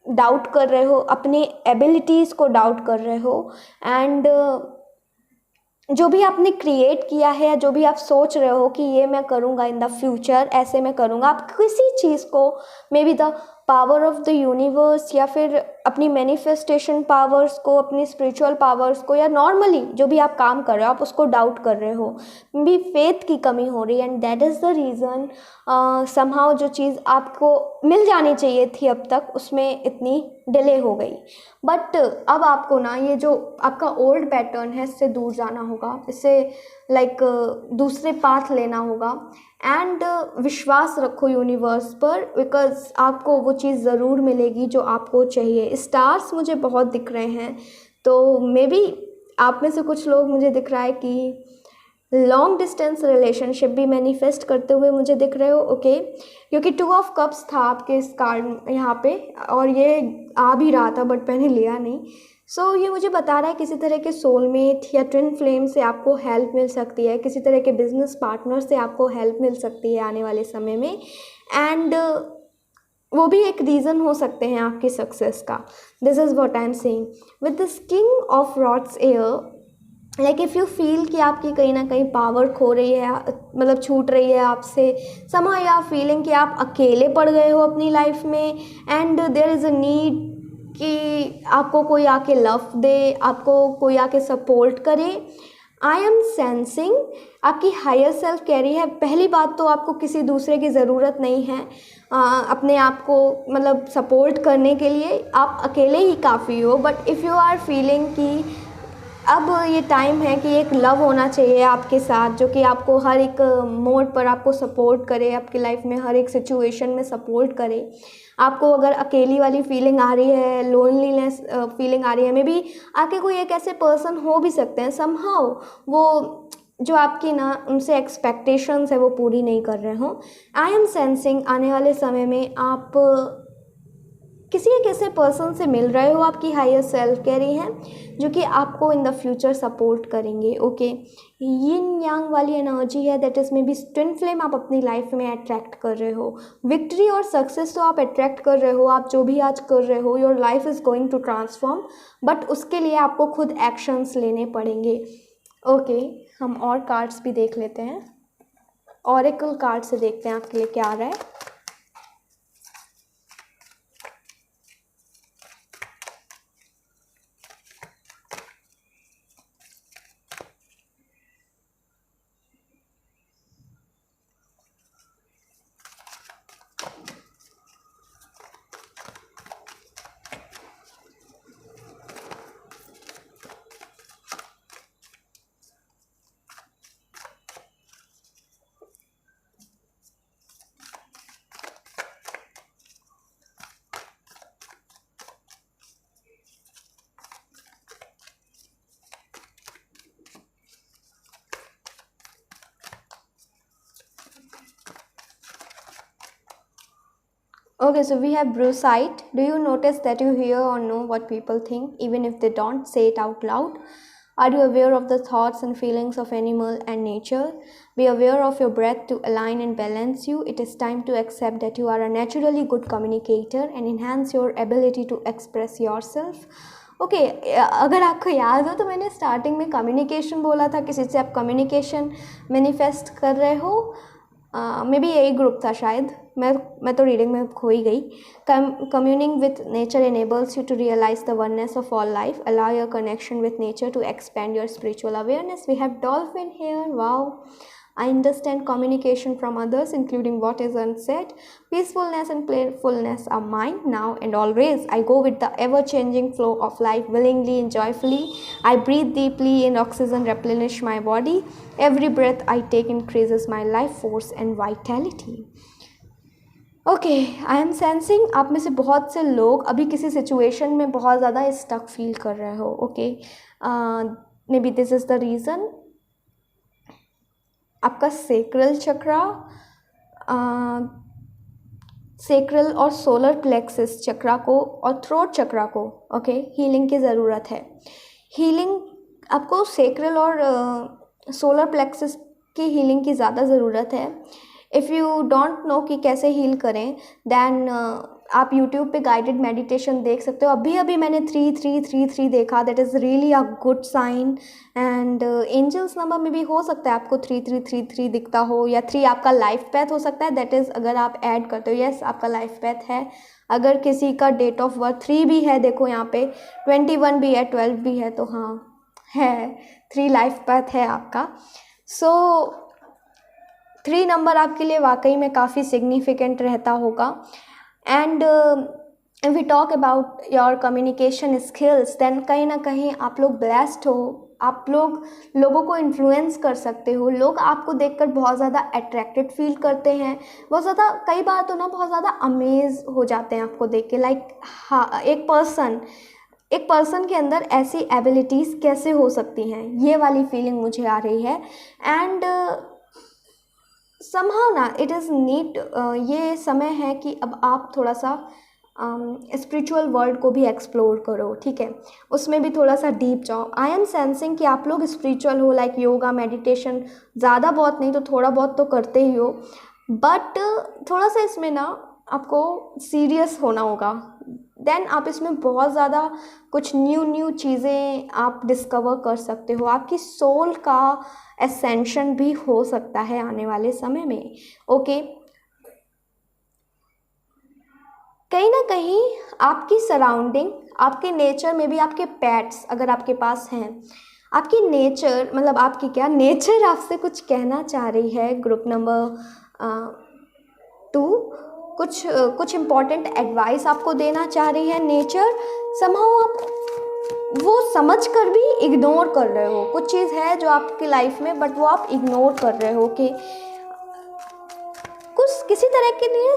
डाउट कर रहे हो, अपने एबिलिटीज़ को डाउट कर रहे हो। एंड जो भी आपने क्रिएट किया है, या जो भी आप सोच रहे हो कि ये मैं करूँगा इन द फ्यूचर, ऐसे मैं करूँगा, आप किसी चीज़ को, may be the power of the universe, या फिर अपनी मैनिफेस्टेशन पावर्स को, अपनी स्पिरिचुअल पावर्स को, या नॉर्मली जो भी आप काम कर रहे हो आप उसको डाउट कर रहे हो, भी फेथ की कमी हो रही है। And that is the reason somehow जो चीज़ आपको मिल जानी चाहिए थी अब तक, उसमें इतनी डिले हो गई। बट अब आपको ना ये जो आपका ओल्ड पैटर्न है इससे दूर जाना होगा, इससे लाइक दूसरे पाथ लेना होगा। एंड विश्वास रखो यूनिवर्स पर, बिकॉज आपको वो चीज़ ज़रूर मिलेगी जो आपको चाहिए। स्टार्स मुझे बहुत दिख रहे हैं, तो मे बी आप में से कुछ लोग, मुझे दिख रहा है कि लॉन्ग डिस्टेंस रिलेशनशिप भी मैनिफेस्ट करते हुए मुझे दिख रहे हो, ओके, क्योंकि 2 ऑफ कप्स था आपके इस कार्ड यहाँ पे, और ये आ भी रहा था बट मैंने लिया नहीं। सो ये मुझे बता रहा है किसी तरह के सोलमेट या ट्विन फ्लेम से आपको हेल्प मिल सकती है, किसी तरह के बिजनेस पार्टनर से आपको हेल्प मिल सकती है आने वाले समय में, एंड वो भी एक रीज़न हो सकते हैं आपकी सक्सेस का। This is what I am saying with this king of rods air. Like if you feel कि आपकी कहीं ना कहीं पावर खो रही है, मतलब छूट रही है आपसे, समा या फीलिंग कि आप अकेले पड़ गए हो अपनी लाइफ में, and there is a need कि आपको कोई आके लव दे, आपको कोई आके सपोर्ट करे। आई एम सेंसिंग आपकी हायर सेल्फ कह रही है, पहली बात तो आपको किसी दूसरे की ज़रूरत नहीं है अपने आप को मतलब सपोर्ट करने के लिए, आप अकेले ही काफ़ी हो। But if you are feeling कि अब ये टाइम है कि एक लव होना चाहिए आपके साथ, जो कि आपको हर एक मोड पर आपको सपोर्ट करे, आपकी लाइफ में हर एक सिचुएशन में सपोर्ट करे। आपको अगर अकेली वाली फीलिंग आ रही है, लोनलीनेस फीलिंग आ रही है, मे बी आपके कोई एक ऐसे पर्सन हो भी सकते हैं समहाउ वो जो आपकी ना उनसे एक्सपेक्टेशंस है वो पूरी नहीं कर रहे हों। आई एम सेंसिंग आने वाले समय में आप किसी एक ऐसे पर्सन से मिल रहे हो, आपकी हायर सेल्फ कह रही हैं, जो कि आपको इन द फ्यूचर सपोर्ट करेंगे, ओके। यिन यांग वाली एनर्जी है, that is may be twin flame आप अपनी लाइफ में अट्रैक्ट कर रहे हो। विक्ट्री और सक्सेस तो आप अट्रैक्ट कर रहे हो, आप जो भी आज कर रहे हो, your life is going to transform, but उसके लिए आपको खुद एक्शंस लेने पड़ेंगे, ओके। हम और कार्ड्स भी देख लेते हैं, ऑरेकल कार्ड से देखते हैं आपके लिए क्या आ रहा है। Okay, so we have Brusight. Do you notice that you hear or know what people think, even if they don't say it out loud? Are you aware of the thoughts and feelings of animal and nature? Be aware of your breath to align and balance you. It is time to accept that you are a naturally good communicator and enhance your ability to express yourself. Okay अगर आपको याद हो तो मैंने starting में communication बोला था, किसी से आप कम्युनिकेशन मैनिफेस्ट कर रहे हो, मे बी यही ग्रुप था शायद, मैं तो रीडिंग में खो ही गई। Communing with nature enables you to realize the oneness of all life. Allow your connection with nature to expand your spiritual awareness. We have dolphin here. Wow. I understand communication from others, including what is unsaid. Peacefulness and playfulness are mine now and always. I go with the ever-changing flow of life willingly and joyfully. I breathe deeply and oxygen replenish my body. Every breath I take increases my life force and vitality. Okay, I am sensing आप में से बहुत से लोग अभी किसी situation में बहुत ज़्यादा स्टक फील कर रहे हो, okay. May be this is the reason. आपका सेक्रल चक्रा, सेक्रल और सोलर प्लेक्सिस चक्रा को और थ्रोट चक्रा को, ओके, हीलिंग की ज़रूरत है। हीलिंग आपको सेक्रल और सोलर प्लेक्सिस की हीलिंग की ज़्यादा ज़रूरत है। इफ़ यू डोंट नो कि कैसे हील करें, दैन आप यूट्यूब पे गाइडेड मेडिटेशन देख सकते हो। अभी मैंने 3333 देखा, that is really a good sign. And angels number में भी हो सकता है आपको 3333 दिखता हो, या 3 आपका लाइफ पैथ हो सकता है, दैट इज़ अगर आप ऐड करते हो, यस आपका लाइफ पैथ है। अगर किसी का डेट ऑफ बर्थ 3 भी है, देखो यहाँ पे 21 भी है, 12 भी है, तो हाँ है, 3 लाइफ पैथ है आपका। सो 3 नंबर आपके लिए वाकई में काफ़ी सिग्निफिकेंट रहता होगा। And if we talk about your communication skills, then कहीं ना कहीं आप लोग ब्लेस्ड हो, आप लोगों को इन्फ्लुएंस कर सकते हो। लोग आपको देखकर बहुत ज़्यादा अट्रैक्टेड फील करते हैं, बहुत ज़्यादा, कई बार तो ना बहुत ज़्यादा अमेज हो जाते हैं आपको देख के। लाइक हाँ, एक पर्सन एक पर्सन के अंदर ऐसी एबिलिटीज़ कैसे हो सकती हैं, ये वाली फीलिंग मुझे आ रही है। एंड समहाउ ना इट इज़ नीड, ये समय है कि अब आप थोड़ा सा स्पिरिचुअल वर्ल्ड को भी एक्सप्लोर करो, ठीक है, उसमें भी थोड़ा सा डीप जाओ। आई एम सेंसिंग कि आप लोग स्पिरिचुअल हो, लाइक योगा मेडिटेशन, ज़्यादा बहुत नहीं तो थोड़ा बहुत तो करते ही हो, बट थोड़ा सा इसमें ना आपको सीरियस होना होगा। देन आप इसमें बहुत ज़्यादा कुछ न्यू चीज़ें आप डिस्कवर कर सकते हो, आपकी सोल का एसेंशन भी हो सकता है आने वाले समय में। ओके, कहीं ना कहीं आपकी सराउंडिंग, आपके नेचर में भी, आपके पेट्स अगर आपके पास हैं, आपकी नेचर मतलब आपकी क्या नेचर आपसे कुछ कहना चाह रही है। ग्रुप नंबर 2 कुछ इम्पॉर्टेंट एडवाइस आपको देना चाह रही है नेचर। समहाउ आप वो समझ कर भी इग्नोर कर रहे हो, कुछ चीज़ है जो आपकी लाइफ में बट वो आप इग्नोर कर रहे हो कि कुछ किसी तरह के लिए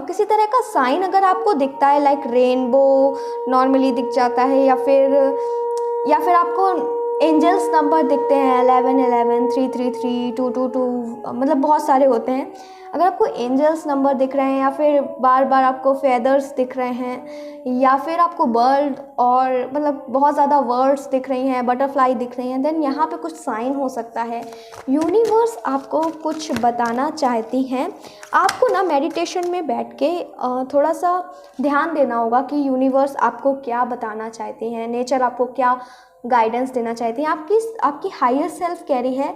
किसी तरह का साइन अगर आपको दिखता है, लाइक रेनबो नॉर्मली दिख जाता है, या फिर आपको एंजल्स नंबर दिखते हैं 11 11 333 222, मतलब बहुत सारे होते हैं। अगर आपको एंजल्स नंबर दिख रहे हैं, या फिर बार बार आपको फेदर्स दिख रहे हैं, या फिर आपको बर्ड और मतलब बहुत ज़्यादा वर्ड्स दिख रही हैं, बटरफ्लाई दिख रही हैं, देन यहाँ पे कुछ साइन हो सकता है। यूनिवर्स आपको कुछ बताना चाहती हैं। आपको ना मेडिटेशन में बैठ के थोड़ा सा ध्यान देना होगा कि यूनिवर्स आपको क्या बताना चाहती हैं, नेचर आपको क्या गाइडेंस देना चाहती हैं। आपकी हायर सेल्फ कह रही है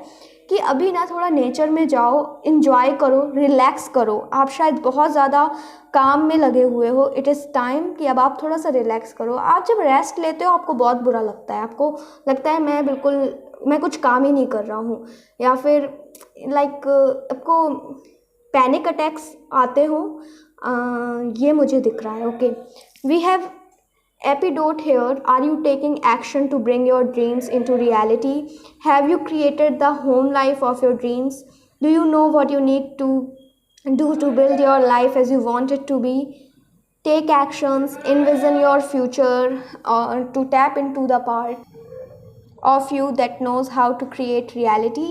कि अभी ना थोड़ा नेचर में जाओ, इन्जॉय करो, रिलैक्स करो। आप शायद बहुत ज़्यादा काम में लगे हुए हो, इट इज़ टाइम कि अब आप थोड़ा सा रिलैक्स करो। आप जब रेस्ट लेते हो आपको बहुत बुरा लगता है, आपको लगता है मैं कुछ काम ही नहीं कर रहा हूँ, या फिर लाइक आपको पैनिक अटैक्स आते हो, ये मुझे दिख रहा है। Okay, we have epidote here. Are you taking action to bring your dreams into reality? Have you created the home life of your dreams? Do you know what you need to do to build your life as you want it to be? Take actions, envision your future, or to tap into the part of you that knows how to create reality.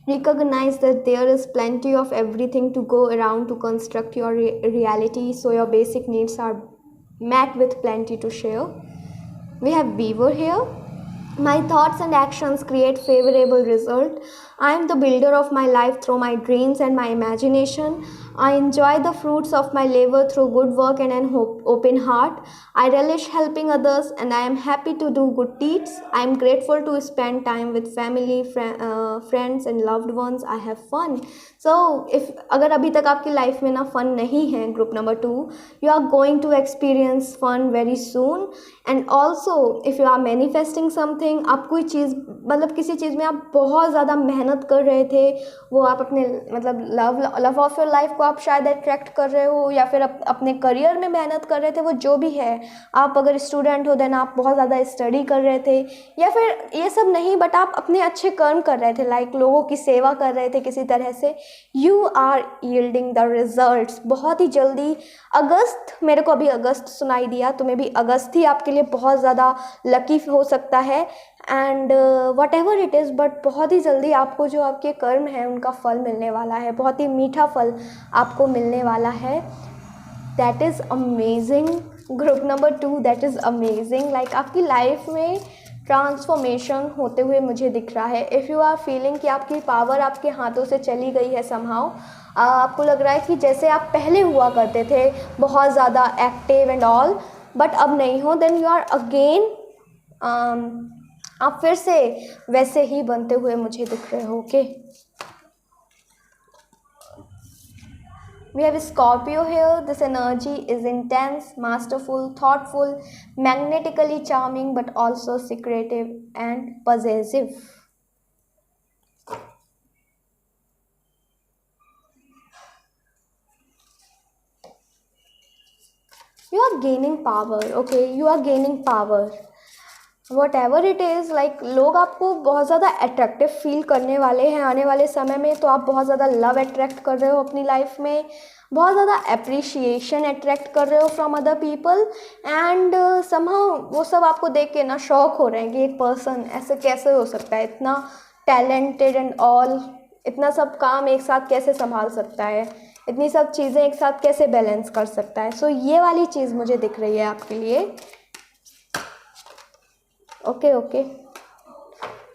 Recognize that there is plenty of everything to go around to construct your reality, so your basic needs are met with plenty to share. We have Beaver here. My thoughts and actions create favorable result. I am the builder of my life through my dreams and my imagination. I enjoy the fruits of my labor through good work and an open heart. I relish helping others and I am happy to do good deeds. I am grateful to spend time with family, friends and loved ones. I have fun. So if अगर अभी तक आपकी life में ना fun नहीं है, group number 2, you are going to experience fun very soon. And also if you are manifesting something, आप कोई चीज़ मतलब किसी चीज़ में आप बहुत ज़्यादा मेहनत कर रहे थे, वो आप अपने मतलब लव ऑफ योर लाइफ को आप शायद अट्रैक्ट कर रहे हो, या फिर अपने करियर में मेहनत कर रहे थे, वो जो भी है। आप अगर स्टूडेंट हो देन आप बहुत ज़्यादा स्टडी कर रहे थे, या फिर ये सब नहीं बट आप अपने अच्छे कर्म कर रहे थे, लाइक लोगों की सेवा कर रहे थे किसी तरह से। You are yielding the results बहुत ही जल्दी। अगस्त, मेरे को अभी अगस्त सुनाई दिया, तुम्हें भी अगस्त ही आपके लिए बहुत ज़्यादा लकी हो सकता है। And what ever it is, but बहुत ही जल्दी आपको जो आपके कर्म हैं उनका फल मिलने वाला है, बहुत ही मीठा फल आपको मिलने वाला है। That is amazing group number 2, that is amazing. Like आपकी लाइफ में ट्रांसफॉर्मेशन होते हुए मुझे दिख रहा है। इफ़ यू आर फीलिंग कि आपकी पावर आपके हाथों से चली गई है समहाउ, आपको लग रहा है कि जैसे आप पहले हुआ करते थे बहुत ज़्यादा एक्टिव एंड ऑल, बट अब नहीं हो, देन यू आर अगेन आप फिर से वैसे ही बनते हुए मुझे दिख रहे हो। Okay, we have Scorpio here. This energy is intense, masterful, thoughtful, magnetically charming, but also secretive and possessive. You are gaining power. Okay, you are gaining power. What ever it is, like लोग आपको बहुत ज़्यादा attractive feel करने वाले हैं आने वाले समय में। तो आप बहुत ज़्यादा लव अट्रैक्ट कर रहे हो अपनी लाइफ में, बहुत ज़्यादा अप्रिशिएशन अट्रैक्ट कर रहे हो from other people, and somehow वो सब आपको देख के ना शॉक हो रहे हैं कि एक पर्सन ऐसे कैसे हो सकता है, इतना टैलेंटेड एंड ऑल, इतना सब काम एक साथ कैसे संभाल सकता है, इतनी सब चीज़ें एक साथ कैसे बैलेंस कर सकता है। सो ये वाली चीज़ मुझे दिख रही है आपके लिए। ओके।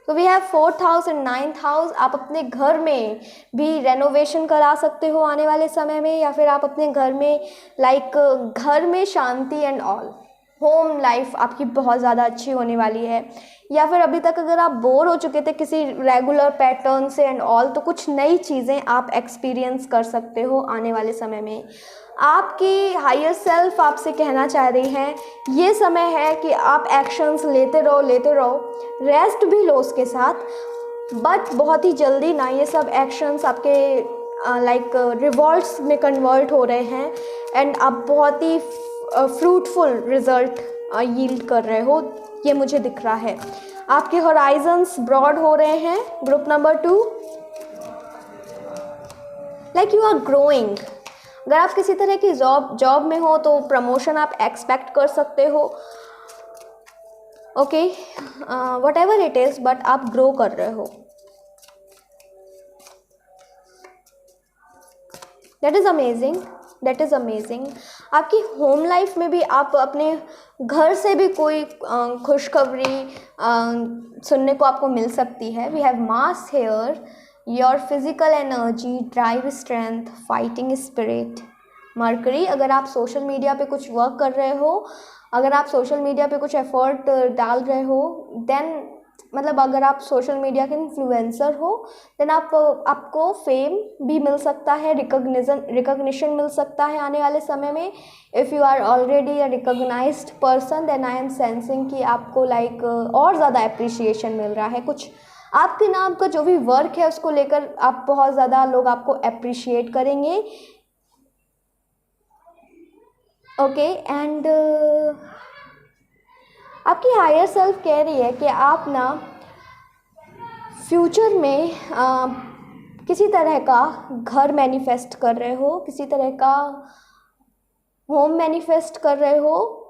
तो we have 4th house and 9th house. आप अपने घर में भी रेनोवेशन करा सकते हो आने वाले समय में, या फिर आप अपने घर में घर में शांति एंड ऑल, होम लाइफ आपकी बहुत ज़्यादा अच्छी होने वाली है। या फिर अभी तक अगर आप बोर हो चुके थे किसी रेगुलर पैटर्न से एंड ऑल, तो कुछ नई चीज़ें आप एक्सपीरियंस कर सकते हो आने वाले समय में। आपकी हायर सेल्फ आपसे कहना चाह रही है ये समय है कि आप एक्शंस लेते रहो, रेस्ट भी लो उसके साथ, बट बहुत ही जल्दी ना ये सब एक्शंस आपके रिवॉर्ड्स में कन्वर्ट हो रहे हैं, एंड आप बहुत ही फ्रूटफुल रिजल्ट यील्ड कर रहे हो, ये मुझे दिख रहा है। आपके होराइजन्स ब्रॉड हो रहे हैं। Group number 2, like you are growing. अगर आप किसी तरह की जॉब में हो तो प्रमोशन आप एक्सपेक्ट कर सकते हो। Okay, what ever it is, but आप ग्रो कर रहे हो। That is amazing. आपकी होम लाइफ में भी आप अपने घर से भी कोई खुशखबरी सुनने को आपको मिल सकती है। We have Mars here, your physical energy, drive, strength, fighting spirit. Mercury, अगर आप सोशल मीडिया पे कुछ वर्क कर रहे हो, अगर आप सोशल मीडिया पे कुछ एफर्ट डाल रहे हो, देन मतलब अगर आप सोशल मीडिया के इन्फ्लुएंसर हो, देन आपको फेम भी मिल सकता है, रिकॉग्निशन मिल सकता है आने वाले समय में। If you are already a recognised person, then I am sensing कि आपको और ज़्यादा अप्रिशिएशन मिल रहा है। कुछ आपके नाम का जो भी वर्क है उसको लेकर आप बहुत ज़्यादा लोग आपको अप्रिशिएट करेंगे। ओके, एंड आपकी हायर सेल्फ कह रही है कि आप ना फ्यूचर में किसी तरह का घर मैनिफेस्ट कर रहे हो, किसी तरह का होम मैनिफेस्ट कर रहे हो।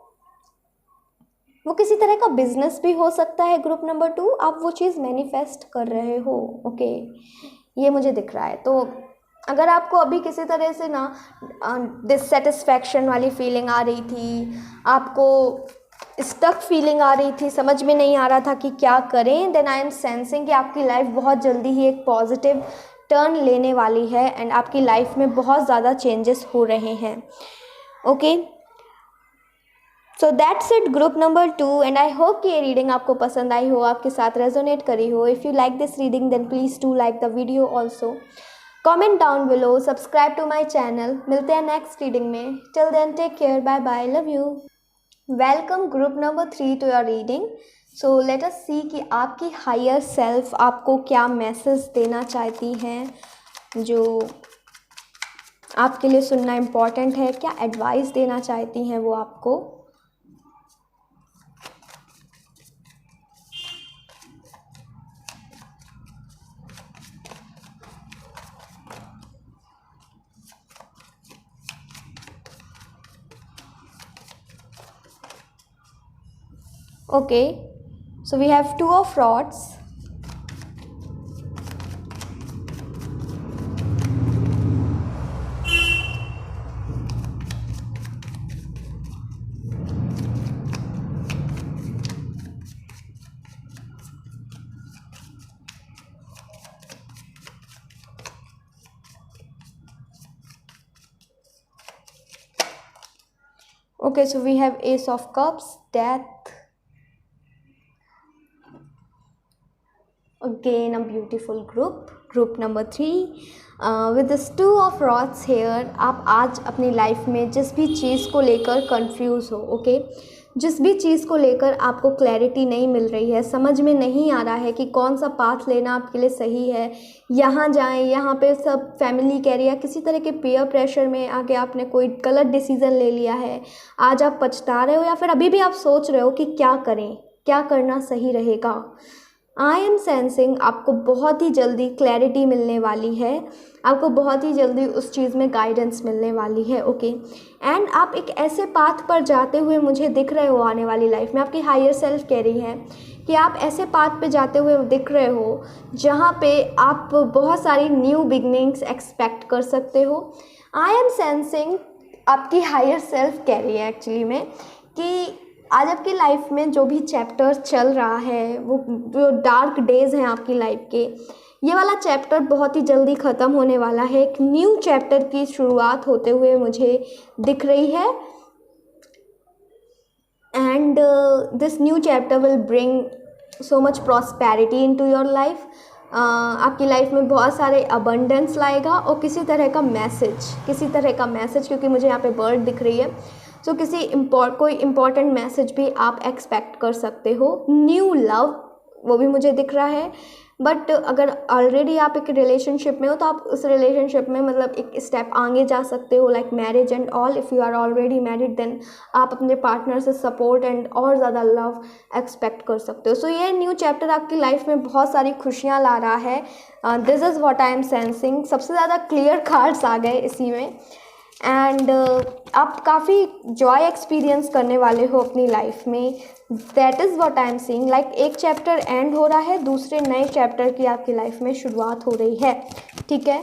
वो किसी तरह का बिजनेस भी हो सकता है। ग्रुप नंबर 2, आप वो चीज़ मैनिफेस्ट कर रहे हो। ओके, ये मुझे दिख रहा है। तो अगर आपको अभी किसी तरह से ना डिससेटिस्फैक्शन वाली फीलिंग आ रही थी, आपको स्टक फीलिंग आ रही थी, समझ में नहीं आ रहा था कि क्या करें, देन आई एम सेंसिंग कि आपकी लाइफ बहुत जल्दी ही एक पॉजिटिव टर्न लेने वाली है, एंड आपकी लाइफ में बहुत ज़्यादा चेंजेस हो रहे हैं। Okay, so that's it group number 2, and I hope कि ये रीडिंग आपको पसंद आई हो, आपके साथ रेजोनेट करी हो। If you like this reading then please do like the video also, comment down below, subscribe to my channel. मिलते हैं नेक्स्ट रीडिंग में। Till then take care, bye bye, love you. Welcome group number 3 to your reading. So let us see कि आपकी higher self आपको क्या message देना चाहती हैं, जो आपके लिए सुनना इम्पॉर्टेंट है, क्या एडवाइस देना चाहती हैं वो आपको। Okay, so we have 2 of rods. Okay, so we have Ace of Cups, Death. Again a beautiful group number 3 with this 2 of rods here. आप आज अपनी लाइफ में जिस भी चीज़ को लेकर कंफ्यूज हो, ओके, जिस भी चीज़ को लेकर आपको क्लैरिटी नहीं मिल रही है, समझ में नहीं आ रहा है कि कौन सा पाथ लेना आपके लिए सही है, यहाँ जाएं, यहाँ पे सब फैमिली कह रही है, किसी तरह के पीयर प्रेशर में आके आपने कोई गलत डिसीज़न ले लिया है, आज आप पछता रहे हो, या फिर अभी भी आप सोच रहे हो कि क्या करें, क्या करना सही रहेगा। आई एम सेंसिंग आपको बहुत ही जल्दी क्लैरिटी मिलने वाली है, आपको बहुत ही जल्दी उस चीज़ में गाइडेंस मिलने वाली है। ओके, एंड आप एक ऐसे पाथ पर जाते हुए मुझे दिख रहे हो आने वाली लाइफ में। आपकी हायर सेल्फ कह रही है कि आप ऐसे पाथ पे जाते हुए दिख रहे हो जहाँ पे आप बहुत सारी न्यू बिगनिंग्स एक्सपेक्ट कर सकते हो। आई एम सेंसिंग आपकी हायर सेल्फ कह रही है एक्चुअली में कि आज आपकी लाइफ में जो भी चैप्टर चल रहा है, वो जो डार्क डेज हैं आपकी लाइफ के, ये वाला चैप्टर बहुत ही जल्दी ख़त्म होने वाला है। एक न्यू चैप्टर की शुरुआत होते हुए मुझे दिख रही है, and this new chapter will bring so much prosperity into your life. आपकी लाइफ में बहुत सारे अबंडेंस लाएगा और किसी तरह का मैसेज, क्योंकि मुझे यहाँ पे बर्ड दिख रही है, तो कोई इम्पॉर्टेंट मैसेज भी आप एक्सपेक्ट कर सकते हो। न्यू लव वो भी मुझे दिख रहा है, बट अगर ऑलरेडी आप एक रिलेशनशिप में हो तो आप उस रिलेशनशिप में मतलब एक स्टेप आगे जा सकते हो, like marriage and all. If you are already married then आप अपने पार्टनर से सपोर्ट एंड और ज़्यादा लव एक्सपेक्ट कर सकते हो। सो ये न्यू चैप्टर आपकी लाइफ में बहुत सारी खुशियाँ ला रहा है। This is what I am sensing. सबसे ज़्यादा क्लियर कार्ड्स आ गए इसी में, एंड आप काफ़ी जॉय एक्सपीरियंस करने वाले हो अपनी लाइफ में। That is what I am seeing. Like एक चैप्टर एंड हो रहा है, दूसरे नए चैप्टर की आपकी लाइफ में शुरुआत हो रही है। ठीक है,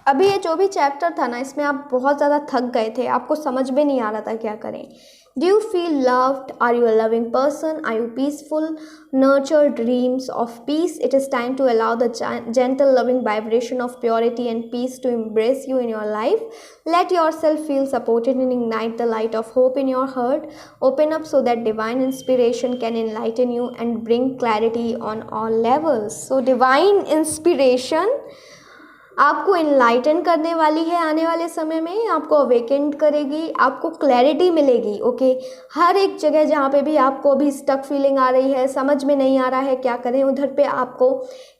अभी ये जो भी चैप्टर था ना, इसमें आप बहुत ज़्यादा थक गए थे, आपको समझ में नहीं आ रहा था क्या करें। Do you feel loved? Are you a loving person? Are you peaceful? Nurture dreams of peace. It is time to allow the gentle loving vibration of purity and peace to embrace you in your life. Let yourself feel supported and ignite the light of hope in your heart. Open up so that divine inspiration can enlighten you and bring clarity on all levels. So divine inspiration आपको enlighten करने वाली है आने वाले समय में, आपको awakened करेगी, आपको क्लैरिटी मिलेगी। ओके, हर एक जगह जहाँ पे भी आपको अभी स्टक फीलिंग आ रही है, समझ में नहीं आ रहा है क्या करें, उधर पे आपको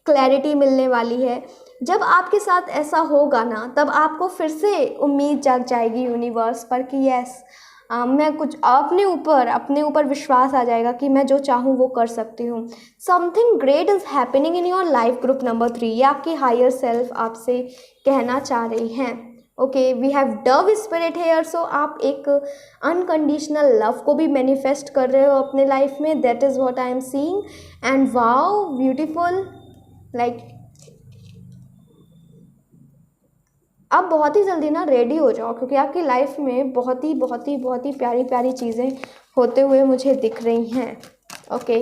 क्लैरिटी मिलने वाली है। जब आपके साथ ऐसा होगा ना, तब आपको फिर से उम्मीद जाग जाएगी यूनिवर्स पर कि यस, मैं कुछ अपने ऊपर विश्वास आ जाएगा कि मैं जो चाहूँ वो कर सकती हूँ। Something great is happening in your life. Group number 3, ये आपकी हायर सेल्फ आपसे कहना चाह रही हैं। Okay, we have dove spirit here. So आप एक अनकंडीशनल लव को भी मैनिफेस्ट कर रहे हो अपने लाइफ में। That is what I am seeing, and wow beautiful. Like आप बहुत ही जल्दी ना रेडी हो जाओ, क्योंकि आपकी लाइफ में बहुत ही प्यारी प्यारी चीज़ें होते हुए मुझे दिख रही हैं। Okay,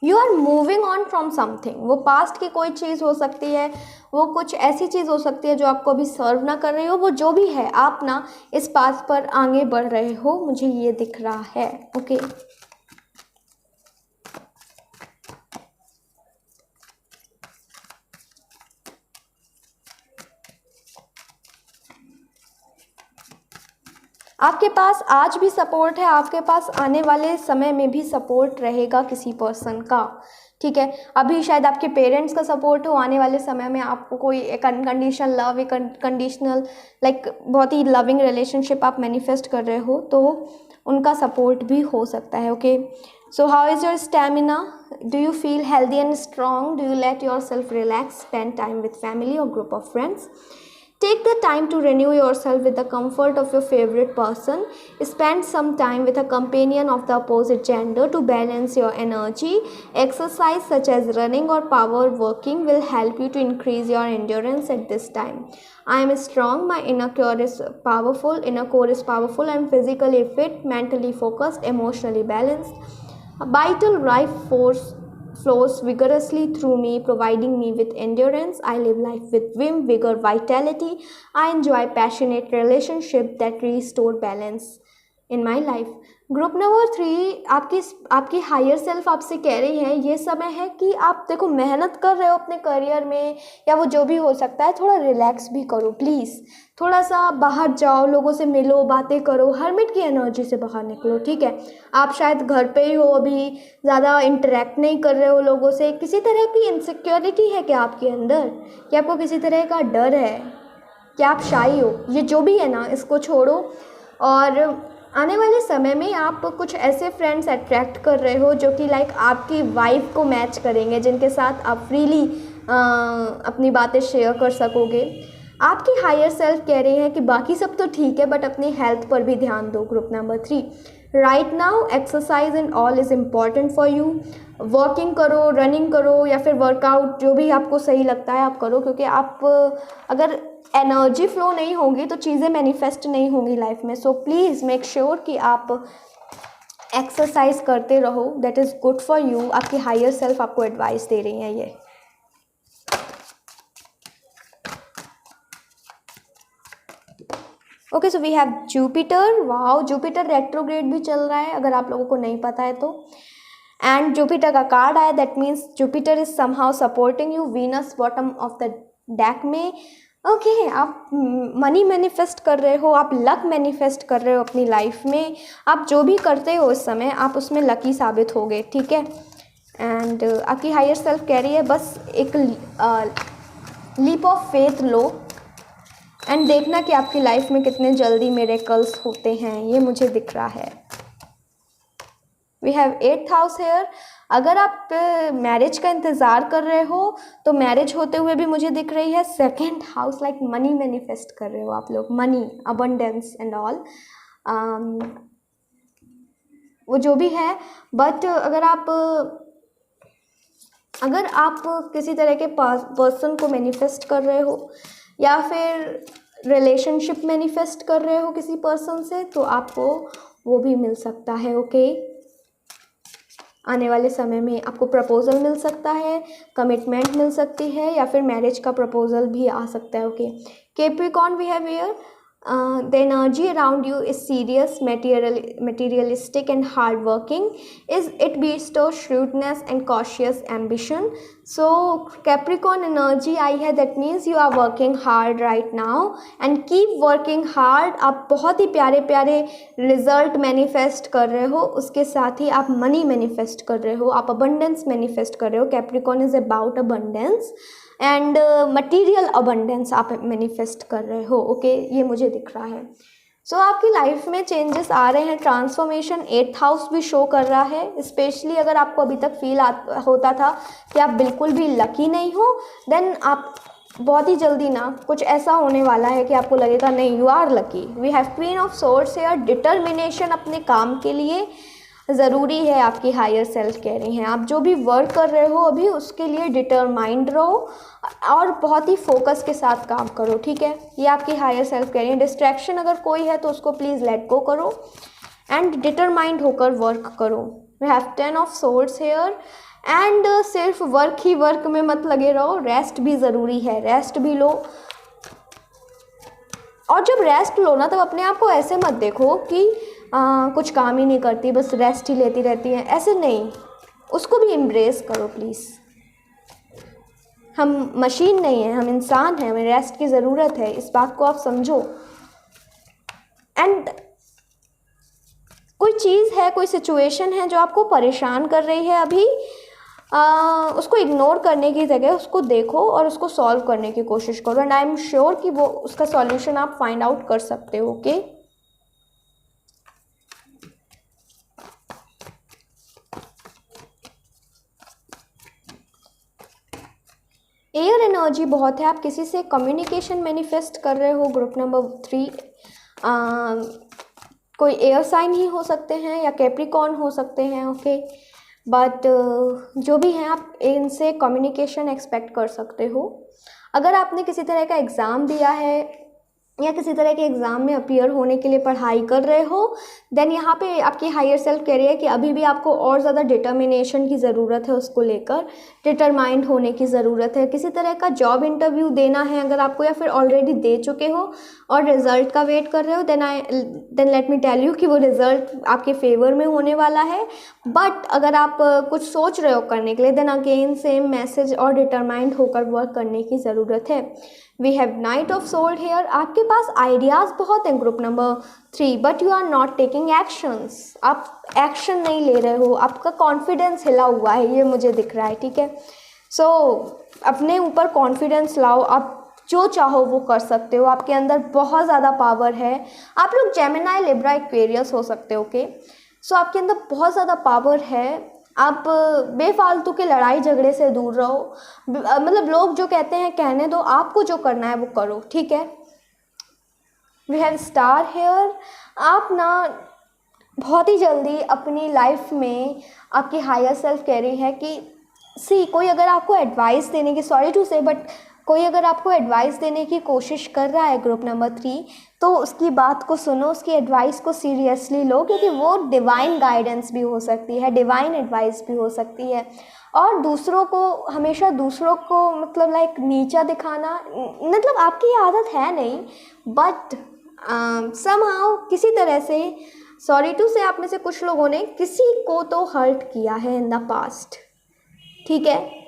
you are moving on from something. वो पास्ट की कोई चीज़ हो सकती है, वो कुछ ऐसी चीज़ हो सकती है जो आपको अभी सर्व ना कर रही हो। वो जो भी है, आप ना इस पाथ पर आगे बढ़ रहे हो, मुझे ये दिख रहा है। ओके, आपके पास आज भी सपोर्ट है, आपके पास आने वाले समय में भी सपोर्ट रहेगा किसी पर्सन का। ठीक है, अभी शायद आपके पेरेंट्स का सपोर्ट हो, आने वाले समय में आपको कोई एक अनकंडीशनल लव, एक कंडीशनल लाइक बहुत ही लविंग रिलेशनशिप आप मैनिफेस्ट कर रहे हो, तो उनका सपोर्ट भी हो सकता है। Okay, so how is your stamina? Do you feel healthy and strong? Do you let your self relax? Spend time with family और group of friends? Take the time to renew yourself with the comfort of your favorite person. Spend some time with a companion of the opposite gender to balance your energy. Exercise such as running or power walking will help you to increase your endurance at this time. I am strong. My inner core is powerful. I am physically fit, mentally focused, emotionally balanced. A vital life force flows vigorously through me, providing me with endurance. I live life with vim, vigor, vitality. I enjoy passionate relationship that restore balance in my life. Group number 3, आपकी higher self आपसे कह रही है ये समय है कि आप देखो मेहनत कर रहे हो अपने करियर में या वो जो भी हो सकता है, थोड़ा रिलैक्स भी करो प्लीज़। थोड़ा सा बाहर जाओ, लोगों से मिलो, बातें करो, हर्मिट की एनर्जी से बाहर निकलो, ठीक है। आप शायद घर पे ही हो, अभी ज़्यादा इंटरेक्ट नहीं कर रहे हो लोगों से। किसी तरह की इनसिक्योरिटी है क्या आपके अंदर, कि आपको किसी तरह का डर है, कि आप शाई हो, ये जो भी है ना इसको छोड़ो। और आने वाले समय में आप कुछ ऐसे फ्रेंड्स अट्रैक्ट कर रहे हो जो कि लाइक आपकी वाइब को मैच करेंगे, जिनके साथ आप फ्रीली अपनी बातें शेयर कर सकोगे। आपकी हायर सेल्फ कह रही है कि बाकी सब तो ठीक है बट अपनी हेल्थ पर भी ध्यान दो। Group number 3, right now exercise and all is important for you. Walking करो, रनिंग करो या फिर वर्कआउट, जो भी आपको सही लगता है आप करो, क्योंकि आप अगर एनर्जी फ्लो नहीं होगी तो चीज़ें मैनिफेस्ट नहीं होंगी लाइफ में। सो प्लीज़ मेक श्योर कि आप एक्सरसाइज करते रहो, that is good for you. आपकी हायर सेल्फ आपको एडवाइस दे रही है ये। Okay, so we have Jupiter. Wow, Jupiter retrograde भी चल रहा है अगर आप लोगों को नहीं पता है तो। एंड जुपिटर का कार्ड आया, that means Jupiter is somehow supporting you. Venus bottom of the deck में। ओके, आप मनी मैनिफेस्ट कर रहे हो, आप लक मैनिफेस्ट कर रहे हो अपनी लाइफ में। आप जो भी करते हो इस समय आप उसमें लकी साबित होगे, ठीक है। एंड आपकी हायर सेल्फ कह रही है बस एक लीप ऑफ फेथ लो एंड देखना कि आपकी लाइफ में कितने जल्दी मिरेकल्स होते हैं, ये मुझे दिख रहा है। We have 8th house here. अगर आप मैरिज का इंतज़ार कर रहे हो तो मैरिज होते हुए भी मुझे दिख रही है। 2nd house, like money manifest कर रहे हो आप लोग, मनी, अबंडेंस एंड ऑल, वो जो भी है। बट अगर आप किसी तरह के पर्सन को मैनिफेस्ट कर रहे हो या फिर रिलेशनशिप मैनिफेस्ट कर रहे हो किसी पर्सन से, तो आपको वो भी मिल सकता है। ओके, आने वाले समय में आपको प्रपोजल मिल सकता है, कमिटमेंट मिल सकती है या फिर मैरिज का प्रपोजल भी आ सकता है। Okay, Capricorn we have here. The energy around you is serious, materialistic and hardworking. It bestows shrewdness and cautious ambition. So Capricorn energy आई है, that means you are working hard right now and keep working hard. आप बहुत ही प्यारे प्यारे result manifest कर रहे हो, उसके साथ ही आप मनी मैनिफेस्ट कर रहे हो, आप अबंडेंस मैनिफेस्ट कर रहे हो। Capricorn is about abundance and material abundance आप मैनिफेस्ट कर रहे हो। ओके, ये मुझे दिख रहा है। सो आपकी लाइफ में चेंजेस आ रहे हैं, ट्रांसफॉर्मेशन। 8th हाउस भी शो कर रहा है। स्पेशली अगर आपको अभी तक फील होता था कि आप बिल्कुल भी लकी नहीं हो, देन आप बहुत ही जल्दी ना कुछ ऐसा होने वाला है कि आपको लगेगा नहीं, you are lucky. We have queen of swords here. Determination अपने काम के लिए ज़रूरी है, आपकी हायर सेल्फ कह रही हैं। आप जो भी वर्क कर रहे हो अभी उसके लिए डिटरमाइंड रहो और बहुत ही फोकस के साथ काम करो, ठीक है। ये आपकी हायर सेल्फ कह रही है। डिस्ट्रैक्शन अगर कोई है तो उसको प्लीज़ लेट गो करो एंड डिटरमाइंड होकर वर्क करो। We have 10 of swords here. And सिर्फ वर्क ही वर्क में मत लगे रहो, रेस्ट भी ज़रूरी है, रेस्ट भी लो। और जब रेस्ट लो ना तब अपने आप को ऐसे मत देखो कि कुछ काम ही नहीं करती, बस रेस्ट ही लेती रहती हैं, ऐसे नहीं, उसको भी एम्ब्रेस करो प्लीज़। हम मशीन नहीं हैं, हम इंसान हैं, हमें रेस्ट की ज़रूरत है, इस बात को आप समझो। एंड कोई चीज़ है, कोई सिचुएशन है जो आपको परेशान कर रही है अभी, उसको इग्नोर करने की जगह उसको देखो और उसको सॉल्व करने की कोशिश करो। एंड आई एम श्योर कि वो उसका सॉल्यूशन आप फाइंड आउट कर सकते हो। ओके, एयर एनर्जी बहुत है, आप किसी से कम्युनिकेशन मैनिफेस्ट कर रहे हो। ग्रुप नंबर 3, कोई एयर साइन ही हो सकते हैं या कैप्रिकॉर्न हो सकते हैं। ओके, बट जो भी हैं आप इनसे कम्युनिकेशन एक्सपेक्ट कर सकते हो। अगर आपने किसी तरह का एग्ज़ाम दिया है या किसी तरह के एग्ज़ाम में अपीयर होने के लिए पढ़ाई कर रहे हो, देन यहाँ पे आपकी हायर सेल्फ कह रही है कि अभी भी आपको और ज़्यादा डिटर्मिनेशन की ज़रूरत है, उसको लेकर डिटरमाइंड होने की ज़रूरत है। किसी तरह का जॉब इंटरव्यू देना है अगर आपको, या फिर ऑलरेडी दे चुके हो और रिज़ल्ट का वेट कर रहे हो, then let me tell you कि वो रिज़ल्ट आपके फेवर में होने वाला है। बट अगर आप कुछ सोच रहे हो करने के लिए, देन अगेन सेम मैसेज और डिटरमाइंड होकर वर्क करने की ज़रूरत है। We have knight of swords here, आपके पास आइडियाज़ बहुत हैं group number 3, but you are not taking actions, आप एक्शन नहीं ले रहे हो, आपका कॉन्फिडेंस हिला हुआ है, ये मुझे दिख रहा है, ठीक है। सो अपने ऊपर कॉन्फिडेंस लाओ, आप जो चाहो वो कर सकते हो, आपके अंदर बहुत ज़्यादा पावर है। आप लोग जेमिनी, लिब्रा, एक्वेरियस हो सकते हो, ओके। सो आपके अंदर बहुत ज़्यादा पावर है, आप बेफालतू के लड़ाई झगड़े से दूर रहो। मतलब लोग जो कहते हैं कहने दो, आपको जो करना है वो करो, ठीक है। वी हैव स्टार हेयर, आप ना बहुत ही जल्दी अपनी लाइफ में, आपकी हायर सेल्फ कह रही है कि कोई अगर आपको एडवाइस देने की, सॉरी टू से बट कोई अगर आपको एडवाइस देने की कोशिश कर रहा है ग्रुप नंबर 3, तो उसकी बात को सुनो, उसकी एडवाइस को सीरियसली लो, क्योंकि वो डिवाइन गाइडेंस भी हो सकती है, डिवाइन एडवाइस भी हो सकती है। और दूसरों को हमेशा, दूसरों को मतलब लाइक नीचा दिखाना, मतलब आपकी ये आदत है नहीं, बट समहाउ किसी तरह से, सॉरी टू से आप में से कुछ लोगों ने किसी को तो हर्ट किया है इन द पास्ट, ठीक है।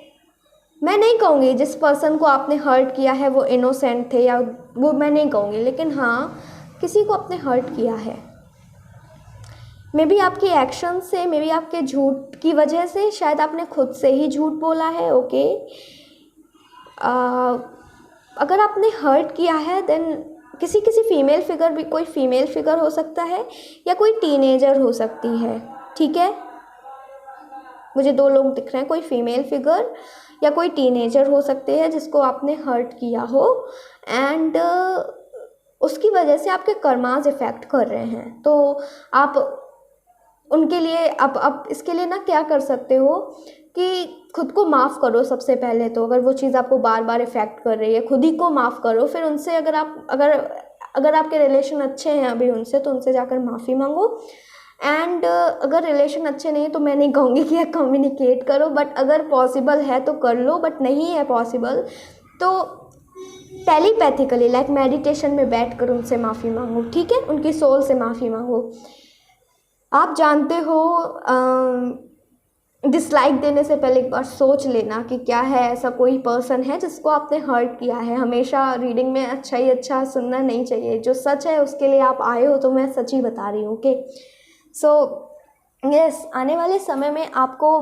मैं नहीं कहूँगी जिस पर्सन को आपने हर्ट किया है वो इनोसेंट थे, या वो मैं नहीं कहूँगी, लेकिन हाँ किसी को आपने हर्ट किया है। मे बी आपके एक्शन से, मे बी आपके झूठ की वजह से, शायद आपने खुद से ही झूठ बोला है, ओके। अगर आपने हर्ट किया है, देन किसी फीमेल फिगर भी, कोई फीमेल फिगर हो सकता है या कोई टीनेजर हो सकती है, ठीक है। मुझे 2 लोग दिख रहे हैं, कोई फीमेल फिगर या कोई टीनेजर हो सकते हैं जिसको आपने हर्ट किया हो, एंड उसकी वजह से आपके कर्मास इफ़ेक्ट कर रहे हैं। तो आप उनके लिए अब इसके लिए ना क्या कर सकते हो कि खुद को माफ़ करो सबसे पहले तो। अगर वो चीज़ आपको बार बार इफ़ेक्ट कर रही है, खुद ही को माफ़ करो। फिर उनसे अगर आपके रिलेशन अच्छे हैं अभी उनसे, तो उनसे जाकर माफ़ी मांगो। एंड अगर रिलेशन अच्छे नहीं तो मैं नहीं कहूँगी कि कम्युनिकेट करो, बट अगर पॉसिबल है तो कर लो, बट नहीं है पॉसिबल तो टेलीपैथिकली लाइक मेडिटेशन में बैठकर उनसे माफ़ी मांगो, ठीक है। उनकी सोल से माफ़ी मांगो। आप जानते हो, डिसलाइक देने से पहले एक बार सोच लेना कि क्या है ऐसा कोई पर्सन है जिसको आपने हर्ट किया है। हमेशा रीडिंग में अच्छा ही अच्छा सुनना नहीं चाहिए, जो सच है उसके लिए आप आए हो तो मैं सच ही बता रही हूँ, ओके। सो यस, आने वाले समय में आपको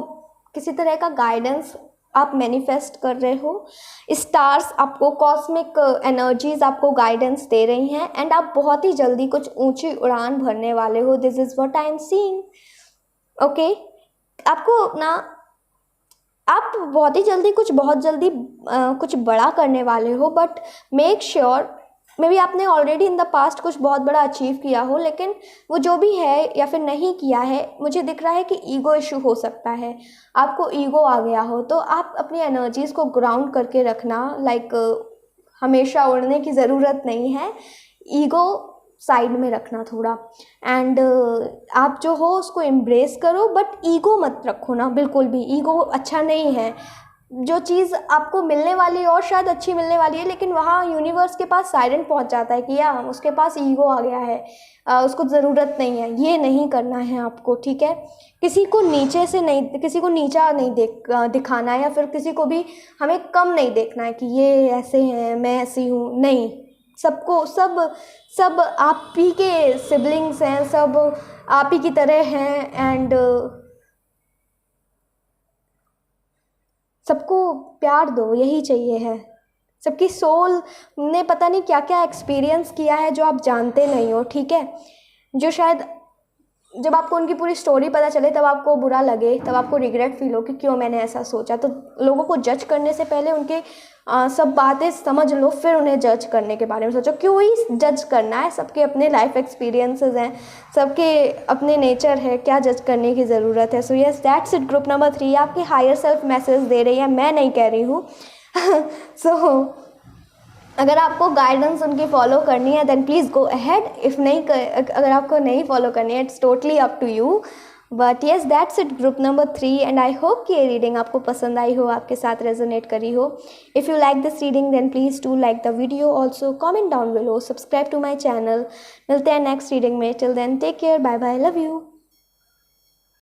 किसी तरह का गाइडेंस आप मैनिफेस्ट कर रहे हो। स्टार्स आपको, कॉस्मिक एनर्जीज आपको गाइडेंस दे रही हैं, एंड आप बहुत ही जल्दी कुछ ऊंची उड़ान भरने वाले हो। This is what I am seeing, okay. आपको ना, आप बहुत ही जल्दी कुछ बड़ा करने वाले हो, but make sure, may be आपने ऑलरेडी इन द पास्ट कुछ बहुत बड़ा अचीव किया हो, लेकिन वो जो भी है या फिर नहीं किया है, मुझे दिख रहा है कि ईगो इशू हो सकता है, आपको ईगो आ गया हो। तो आप अपनी एनर्जीज़ को ग्राउंड करके रखना, लाइक हमेशा उड़ने की ज़रूरत नहीं है, ईगो साइड में रखना थोड़ा। एंड आप जो हो उसको एम्ब्रेस करो, बट ईगो मत रखो ना, बिल्कुल भी ईगो अच्छा नहीं है। जो चीज़ आपको मिलने वाली है और शायद अच्छी मिलने वाली है, लेकिन वहाँ यूनिवर्स के पास साइरेन पहुँच जाता है कि यार उसके पास ईगो आ गया है, उसको ज़रूरत नहीं है। ये नहीं करना है आपको, ठीक है। किसी को नीचे से नहीं, किसी को नीचा नहीं दिखाना है, या फिर किसी को भी हमें कम नहीं देखना है कि ये ऐसे हैं मैं ऐसी हूँ, नहीं। सबको सब आप ही के सिबलिंग्स हैं, सब आप ही की तरह हैं, एंड सबको प्यार दो, यही चाहिए है। सबकी सोल ने पता नहीं क्या क्या एक्सपीरियंस किया है जो आप जानते नहीं हो, ठीक है। जो शायद जब आपको उनकी पूरी स्टोरी पता चले तब आपको बुरा लगे, तब आपको रिग्रेट फील हो कि क्यों मैंने ऐसा सोचा। तो लोगों को जज करने से पहले उनके सब बातें समझ लो, फिर उन्हें जज करने के बारे में सोचो। क्यों ही जज करना है, सबके अपने लाइफ एक्सपीरियंसेस हैं, सबके अपने नेचर है, क्या जज करने की ज़रूरत है। So yes, that's it. Group number 3 आपकी हायर सेल्फ मैसेज दे रही है, मैं नहीं कह रही हूँ। सो अगर आपको गाइडेंस उनकी फॉलो करनी है then please go ahead, if नहीं अगर आपको नहीं फॉलो करनी है it's totally up to you. But yes that's it group number 3 and I hope कि ये रीडिंग आपको पसंद आई हो, आपके साथ रेजोनेट करी हो। If you like this reading then please do like the video, also comment down below, subscribe to my channel. मिलते हैं नेक्स्ट रीडिंग में, till then take care, bye bye, love you.